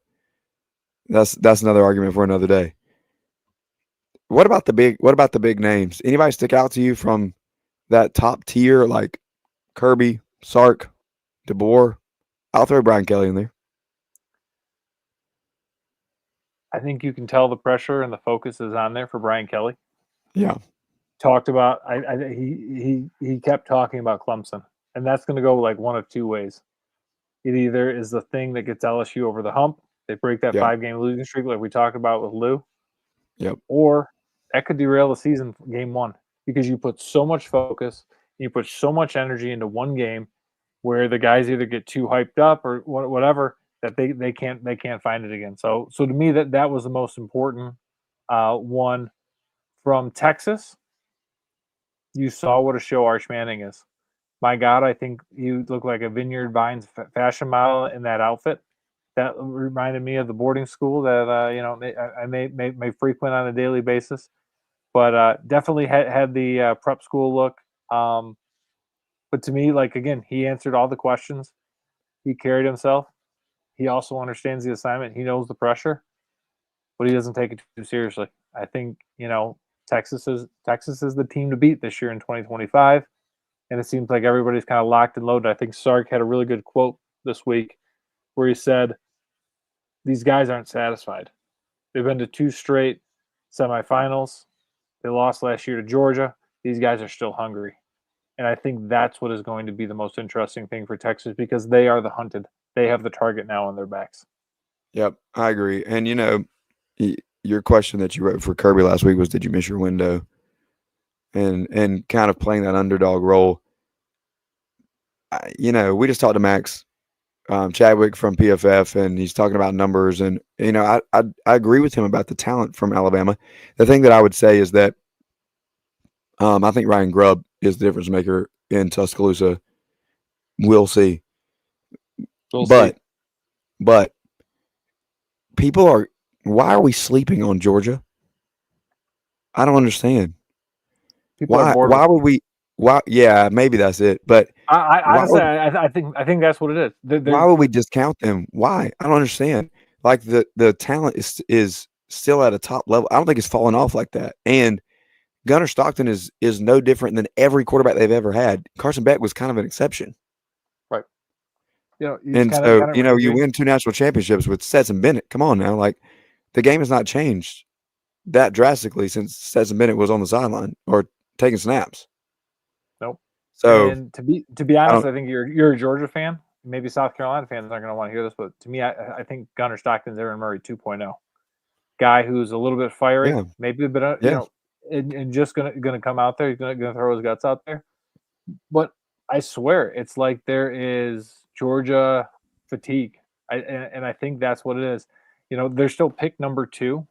that's another argument for another day. What about the big names? Anybody stick out to you from that top tier, like Kirby, Sark, DeBoer? I'll throw Brian Kelly in there. I think you can tell the pressure and the focus is on there for Brian Kelly. Yeah. Talked about he kept talking about Clemson, and that's going to go like one of two ways. It either is the thing that gets LSU over the hump. They break that 5-game losing streak like we talked about with Lou. Yep. Or that could derail the season game one because you put so much focus, you put so much energy into one game where the guys either get too hyped up or whatever that they can't find it again. So to me that was the most important one. From Texas, you saw what a show Arch Manning is. My God, I think you look like a Vineyard Vines fashion model in that outfit. That reminded me of the boarding school that I may frequent on a daily basis, but definitely had the prep school look. But to me, like again, he answered all the questions. He carried himself. He also understands the assignment. He knows the pressure, but he doesn't take it too seriously. I think Texas is the team to beat this year in 2025, and it seems like everybody's kind of locked and loaded. I think Sark had a really good quote this week where he said, "These guys aren't satisfied. They've been to 2 straight semifinals. They lost last year to Georgia. These guys are still hungry." And I think that's what is going to be the most interesting thing for Texas because they are the hunted. They have the target now on their backs. Yep, I agree. And, your question that you wrote for Kirby last week was, did you miss your window? And kind of playing that underdog role. We just talked to Max Chadwick from PFF, and he's talking about numbers. And I agree with him about the talent from Alabama. The thing that I would say is that I think Ryan Grubb is the difference maker in Tuscaloosa. We'll see. But why are we sleeping on Georgia? I don't understand. Why would we? Why? Yeah, maybe that's it. But I think that's what it is. Why would we discount them? Why? I don't understand. Like the talent is still at a top level. I don't think it's fallen off like that. And Gunnar Stockton is no different than every quarterback they've ever had. Carson Beck was kind of an exception. Right. You win 2 national championships with Stetson Bennett. Come on now. Like, the game has not changed that drastically since Stetson Bennett was on the sideline or taking snaps. Nope. So, and to be honest, I think you're a Georgia fan. Maybe South Carolina fans aren't going to want to hear this, but to me, I think Gunnar Stockton's Aaron Murray 2.0. Guy who's a little bit fiery, maybe a bit, and just gonna come out there. He's gonna throw his guts out there. But I swear, it's like there is Georgia fatigue, and I think that's what it is. They're still pick number 2.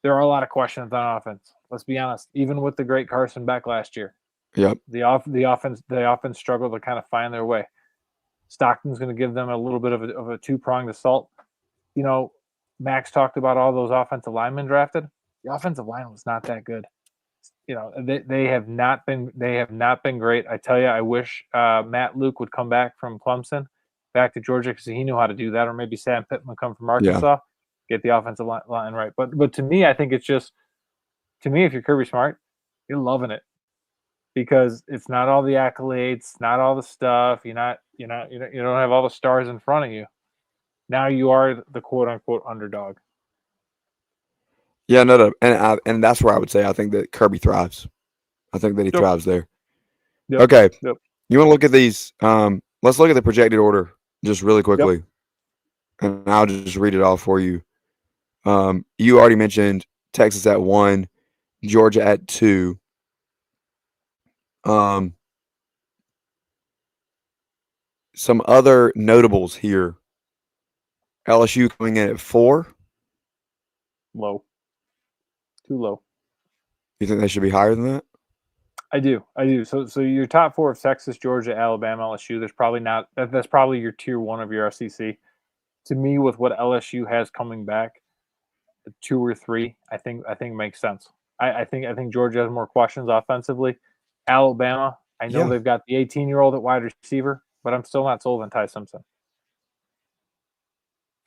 There are a lot of questions on offense. Let's be honest. Even with the great Carson Beck last year, the offense struggled to kind of find their way. Stockton's going to give them a little bit of a 2-pronged assault. Max talked about all those offensive linemen drafted. The offensive line was not that good. They have not been great. I tell you, I wish Matt Luke would come back from Clemson back to Georgia because he knew how to do that, or maybe Sam Pittman come from Arkansas, get the offensive line right. But to me, I think it's just, to me, if you're Kirby Smart, you're loving it because it's not all the accolades, not all the stuff. You don't have all the stars in front of you. Now you are the quote unquote underdog. Yeah, no, and that's where I would say I think that Kirby thrives. I think that he thrives there. Yep. Okay. Yep. You want to look at these? Let's look at the projected order just really quickly, and I'll just read it off for you. You already mentioned Texas at 1, Georgia at 2. Some other notables here. LSU coming in at 4. Low. Too low. You think they should be higher than that? I do. So your top 4 of Texas, Georgia, Alabama, LSU. There's probably not. That's probably your tier 1 of your SEC. To me, with what LSU has coming back, 2 or 3, I think makes sense. I think Georgia has more questions offensively. Alabama, I know they've got the 18-year-old at wide receiver, but I'm still not sold on Ty Simpson.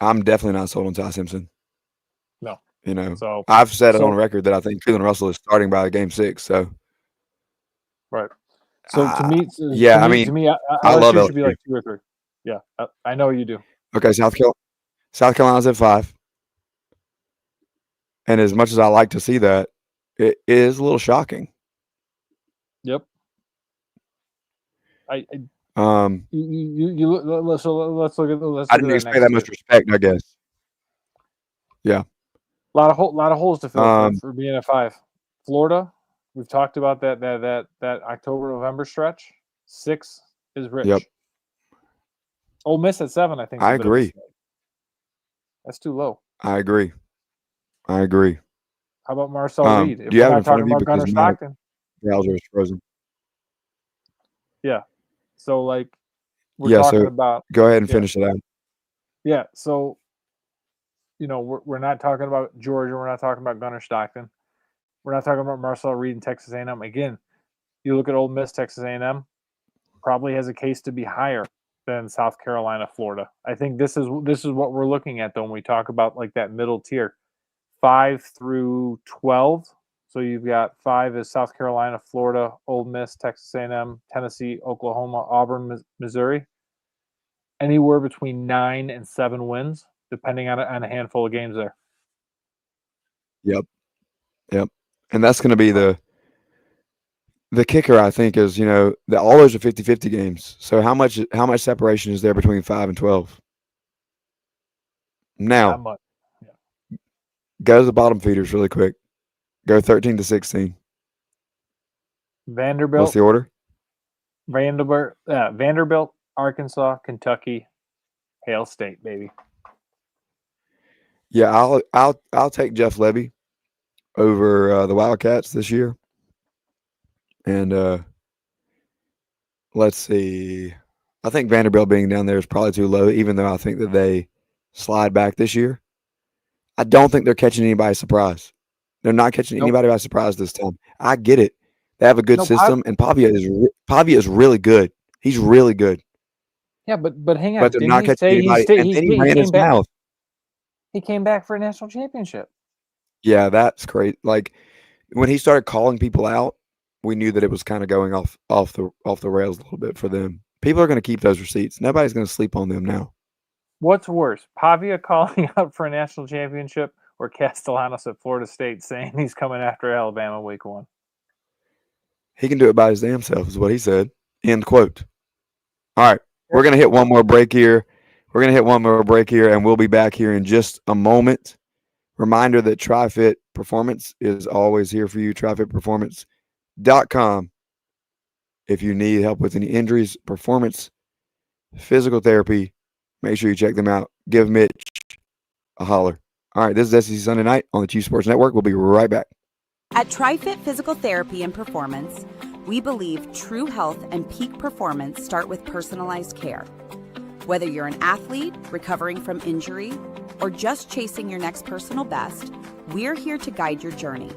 I'm definitely not sold on Ty Simpson. No. So I've said it on record that I think Jalen Russell is starting by game 6. So right. So to me, I love LSU. Should be like 2 or 3. Yeah, I know you do. Okay, South Carolina's at 5, and as much as I like to see that, it is a little shocking. Yep. Let's look at. I didn't expect that much respect, I guess. Yeah. A lot of holes to fill for being at 5. Florida, we've talked about that October-November stretch. 6 is rich. Yep. Ole Miss at 7, I think. I agree. That's too low. I agree. How about Marcel Reed? Do you have it in front of you Gunnar Stockton? Browser is frozen. Yeah. So we're talking about. Go ahead and finish it out. Yeah. So. We're not talking about Georgia. We're not talking about Gunnar Stockton. We're not talking about Marcel Reed and Texas A&M. Again, you look at Ole Miss, Texas A&M, probably has a case to be higher than South Carolina, Florida. I think this is what we're looking at though when we talk about that middle tier, 5 through 12. So you've got 5 is South Carolina, Florida, Ole Miss, Texas A&M, Tennessee, Oklahoma, Auburn, Missouri. Anywhere between 9 and 7 wins, depending on a handful of games there. Yep. And that's going to be the kicker, I think, is, all those are 50-50 games. So how much separation is there between 5 and 12? Now, go to the bottom feeders really quick. Go 13 to 16. Vanderbilt. What's the order? Vanderbilt, Arkansas, Kentucky, Hail State, baby. Yeah, I'll take Jeff Lebby over the Wildcats this year. And let's see. I think Vanderbilt being down there is probably too low, even though I think that they slide back this year. I don't think they're catching anybody by surprise. They're not catching anybody by surprise this time. I get it. They have a good system, and Pavia is really good. He's really good. Yeah, but hang on. But they're not catching anybody. And then he ran his mouth. He came back for a national championship. Yeah, that's crazy. Like when he started calling people out, we knew that it was kind of going off the rails a little bit for them. People are going to keep those receipts. Nobody's going to sleep on them now. What's worse, Pavia calling out for a national championship or Castellanos at Florida State saying he's coming after Alabama week 1? He can do it by his damn self, is what he said. End quote. All right, we're going to hit one more break here. And we'll be back here in just a moment. Reminder that TriFit Performance is always here for you, trifitperformance.com. If you need help with any injuries, performance, physical therapy, make sure you check them out. Give Mitch a holler. All right, this is SEC Sunday Night on the Chief Sports Network. We'll be right back. At TriFit Physical Therapy and Performance, we believe true health and peak performance start with personalized care. Whether you're an athlete recovering from injury or just chasing your next personal best, we're here to guide your journey.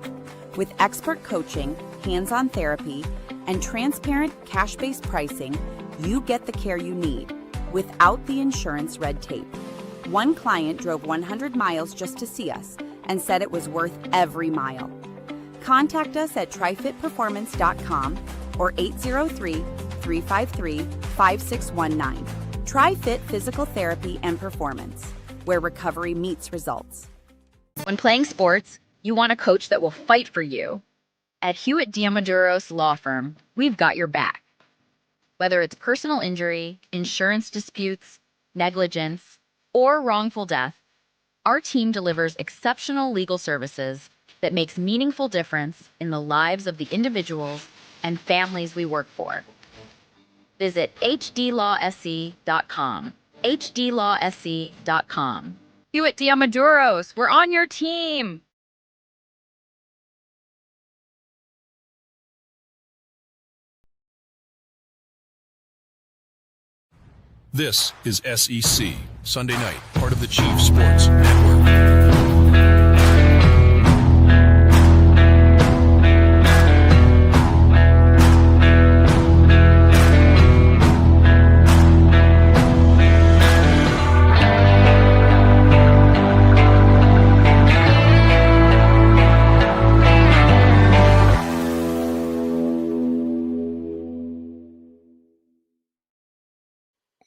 With expert coaching, hands-on therapy, and transparent cash-based pricing, you get the care you need without the insurance red tape. One client drove 100 miles just to see us and said it was worth every mile. Contact us at trifitperformance.com or 803-353-5619. TriFit Physical Therapy and Performance, where recovery meets results. When playing sports, you want a coach that will fight for you. At Hewitt Diamaduros Law Firm, we've got your back. Whether it's personal injury, insurance disputes, negligence, or wrongful death, our team delivers exceptional legal services that makes meaningful difference in the lives of the individuals and families we work for. Visit hdlawse.com. hdlawse.com. Hewitt Diamaduros, we're on your team. This is SEC Sunday Night, part of the Chief Sports Network.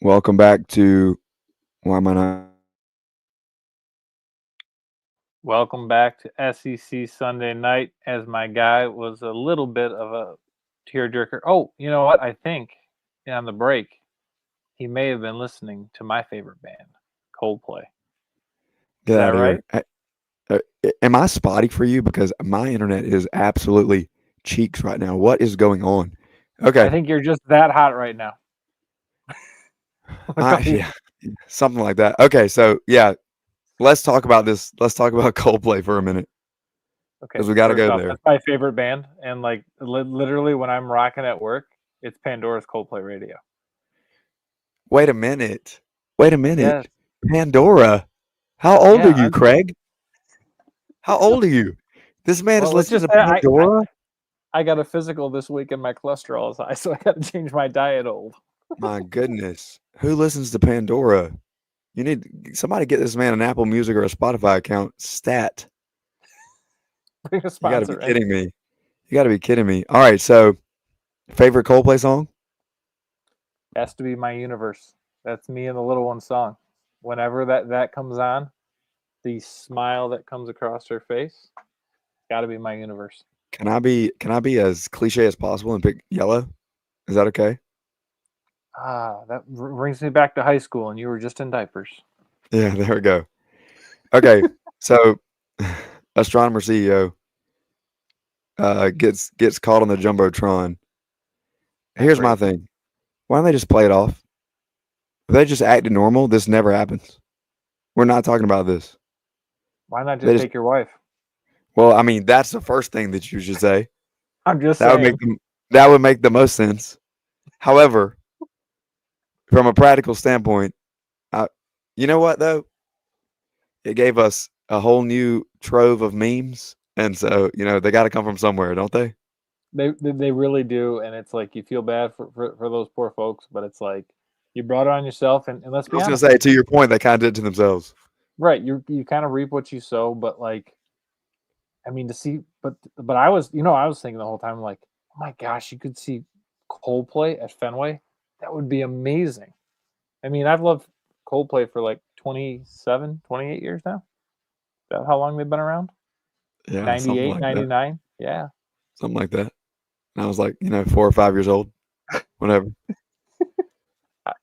Welcome back to Why Am I Not? Welcome back to SEC Sunday Night, as my guy was a little bit of a tearjerker. Oh, you know what? I think on the break, he may have been listening to my favorite band, Coldplay. Is that right? Am I spotty for you? Because my internet is absolutely cheeks right now. What is going on? Okay. I think you're just that hot right now. Yeah, something like that. Okay, so yeah, let's talk about this. Let's talk about Coldplay for a minute. Okay, because we got to go there. That's my favorite band, and like literally when I'm rocking at work, it's Pandora's Coldplay Radio. Wait a minute. Yes. Pandora. How old are you, Craig? How old are you? This man is listening to Pandora. I got a physical this week, and my cholesterol is high, so I got to change my diet. Old. My goodness. Who listens to Pandora? You need somebody get this man an Apple Music or a Spotify account. Stat. Bring a You sponsor. got to be kidding me. You got to be kidding me. All right, so favorite Coldplay song? Has to be My Universe. That's me and the little one song. Whenever that comes on, the smile that comes across her face, got to be My Universe. Can I be as cliche as possible and pick Yellow? Is that okay? That brings me back to high school, and you were just in diapers. Yeah, there we go. Okay, so astronomer CEO gets caught on the Jumbotron. Here's my thing. Why don't they just play it off? If they just acted normal, this never happens. We're not talking about this. Why not just take your wife? Well, I mean, that's the first thing that you should say. I'm just that saying. That would make the most sense. However, from a practical standpoint, you know what though? It gave us a whole new trove of memes, and so they got to come from somewhere, don't they? They really do, and it's like you feel bad for those poor folks, but it's like you brought it on yourself, and let's be honest. I was gonna say, to your point, they kind of did it to themselves. Right, you kind of reap what you sow, but like, I mean, to see, but I was thinking the whole time, like, oh my gosh, you could see Coldplay at Fenway. That would be amazing. I mean, I've loved Coldplay for like 27, 28 years now. Is that how long they've been around? Yeah, 98, like 99. That. Yeah. Something like that. And I was like, 4 or 5 years old. Whatever.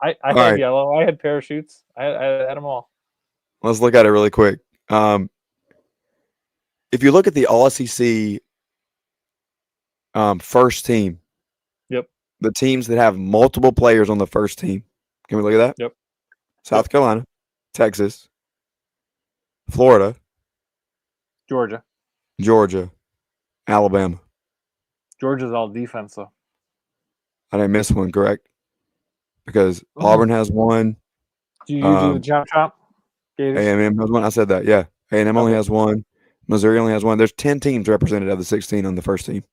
I had right. Yellow. I had parachutes. I had them all. Let's look at it really quick. If you look at the All-SEC first team, yep, the teams that have multiple players on the first team, can we look at that? Yep. South Carolina, Texas, Florida, Georgia, Alabama. Georgia's all defense, though. I didn't miss one, correct? Because Auburn has one. Do you do the chop chop? A&M has one. I said that, yeah. A&M only has one. Missouri only has one. There's 10 teams represented of the 16 on the first team.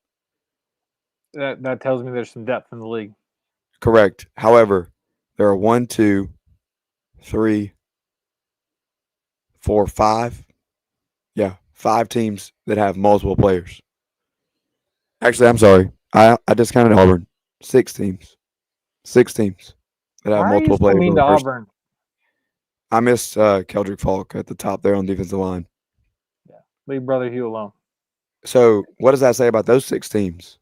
That tells me there's some depth in the league. Correct. However, there are 1, 2, 3, 4, 5. Yeah, 5 teams that have multiple players. Actually, I'm sorry. I discounted Auburn. 6 teams. 6 teams that have multiple players. Mean to Auburn? I missed Keldrick Falk at the top there on defensive line. Yeah, leave Brother Hugh alone. So, what does that say about those 6 teams?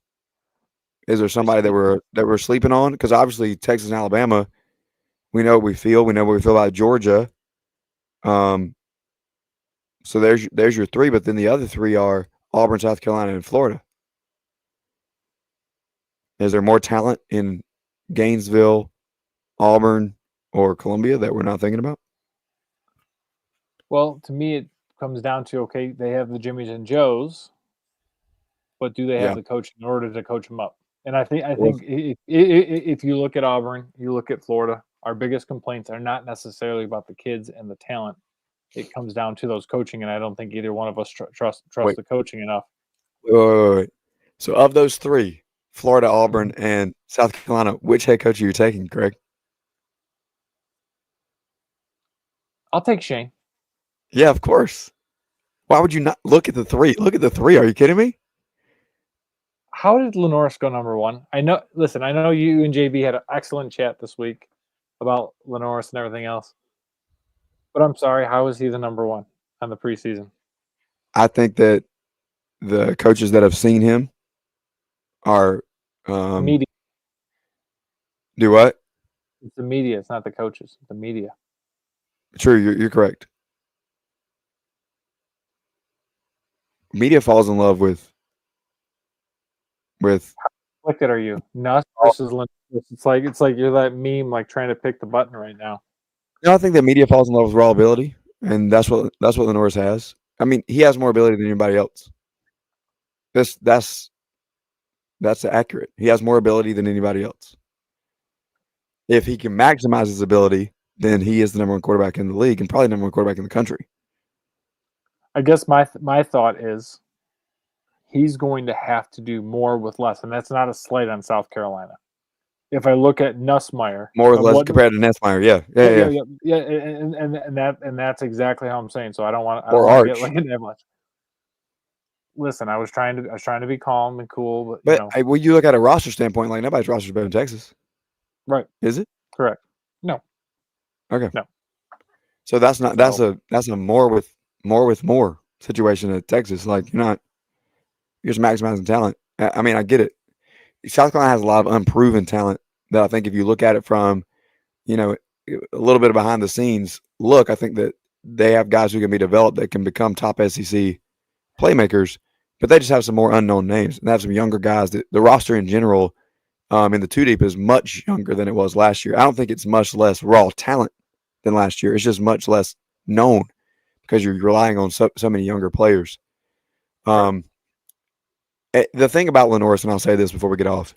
Is there somebody that we're sleeping on? Because obviously Texas and Alabama, we know what we feel. We know what we feel about Georgia. So there's your 3, but then the other 3 are Auburn, South Carolina, and Florida. Is there more talent in Gainesville, Auburn, or Columbia that we're not thinking about? Well, to me, it comes down to, okay, they have the Jimmies and Joes, but do they have the coaching in order to coach them up? And I think if you look at Auburn, you look at Florida, our biggest complaints are not necessarily about the kids and the talent. It comes down to those coaching, and I don't think either one of us trust the coaching enough. Wait. So of those 3, Florida, Auburn, and South Carolina, which head coach are you taking, Greg? I'll take Shane. Yeah, of course. Why would you not look at the 3? Look at the 3. Are you kidding me? How did LaNorris go number 1? I know you and JB had an excellent chat this week about LaNorris and everything else. But I'm sorry, how is he the number 1 on the preseason? I think that the coaches that have seen him are media. Do what? It's the media. It's not the coaches. It's the media. True, you're correct. Media falls in love with. How conflicted are you? Nuss versus Lindquist. It's like you're that meme, like trying to pick the button right now. I think that media falls in love with raw ability, and that's what LaNorris has. I mean, he has more ability than anybody else. That's accurate. He has more ability than anybody else. If he can maximize his ability, then he is the number 1 quarterback in the league and probably the number 1 quarterback in the country. I guess my thought is he's going to have to do more with less, and that's not a slight on South Carolina. If I look at Nussmeier, more with less compared to Nussmeier, yeah, and that's exactly how I'm saying. So I don't want to get like that much. Listen, I was trying to be calm and cool, but when you look at a roster standpoint, like nobody's roster is better than Texas, right? Is it correct? No. Okay. No. So that's a more with more situation at Texas. Like you're just maximizing talent. I mean, I get it. South Carolina has a lot of unproven talent that I think if you look at it from, a little bit behind the scenes look, I think that they have guys who can be developed that can become top SEC playmakers, but they just have some more unknown names and they have some younger guys. The roster in general in the 2 deep is much younger than it was last year. I don't think it's much less raw talent than last year. It's just much less known because you're relying on so many younger players. The thing about LaNorris, and I'll say this before we get off,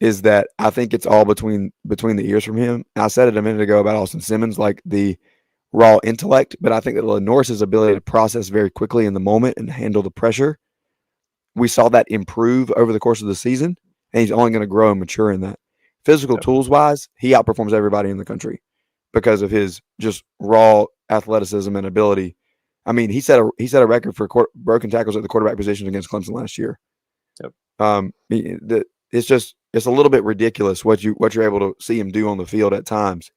is that I think it's all between the ears from him. I said it a minute ago about Austin Simmons, like the raw intellect, but I think that LaNorris's ability to process very quickly in the moment and handle the pressure, we saw that improve over the course of the season, and he's only going to grow and mature in that. Physical tools-wise, he outperforms everybody in the country because of his just raw athleticism and ability. I mean, he set a record for broken tackles at the quarterback position against Clemson last year. It's a little bit ridiculous what you're able to see him do on the field at times,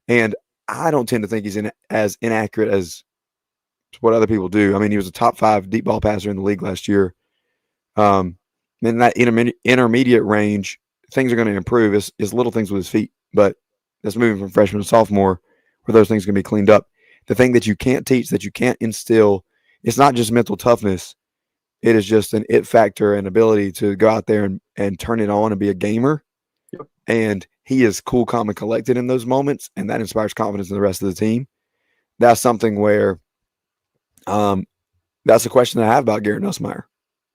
and I don't tend to think he's as inaccurate as what other people do. I mean, he was a top 5 deep ball passer in the league last year. In that intermediate range, things are going to improve. It's little things with his feet, but that's moving from freshman to sophomore, where those things can be cleaned up. The thing that you can't teach, that you can't instill, it's not just mental toughness. It is just an it factor and ability to go out there and turn it on and be a gamer. Yep. And he is cool, calm, and collected in those moments, and that inspires confidence in the rest of the team. That's something where that's a question I have about Garrett Nussmeier,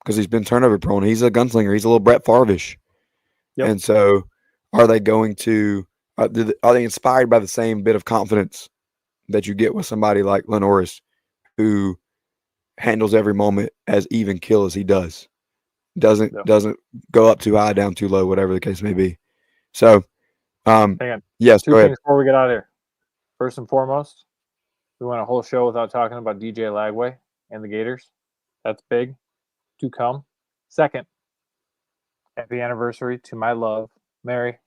because he's been turnover prone. He's a gunslinger. He's a little Brett Favre-ish. Yep. And so are they going to are they inspired by the same bit of confidence that you get with somebody like LaNorris, who handles every moment as even kill as he does? Doesn't go up too high, down too low, whatever the case may be. So Hang on. yes, 2 go ahead. things before we get out of here. First and foremost, we went a whole show without talking about DJ Lagway and the Gators. That's big to come. Second, happy anniversary to my love, Mary.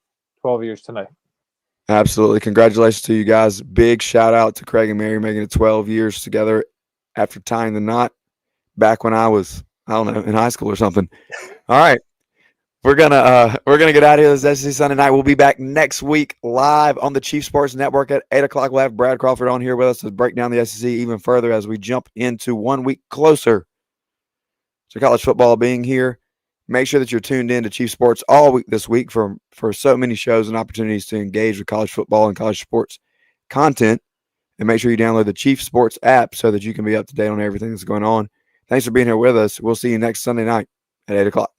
12 years tonight. Absolutely. Congratulations to you guys. Big shout out to Craig and Mary making it 12 years together after tying the knot back when I was, I don't know, in high school or something. All right. We're gonna get out of here. This is SEC Sunday Night. We'll be back next week live on the Chief Sports Network at 8 o'clock. We'll have Brad Crawford on here with us to break down the SEC even further as we jump into 1 week closer to college football being here. Make sure that you're tuned in to Chief Sports all week this week for so many shows and opportunities to engage with college football and college sports content. And make sure you download the Chief Sports app so that you can be up to date on everything that's going on. Thanks for being here with us. We'll see you next Sunday night at 8 o'clock.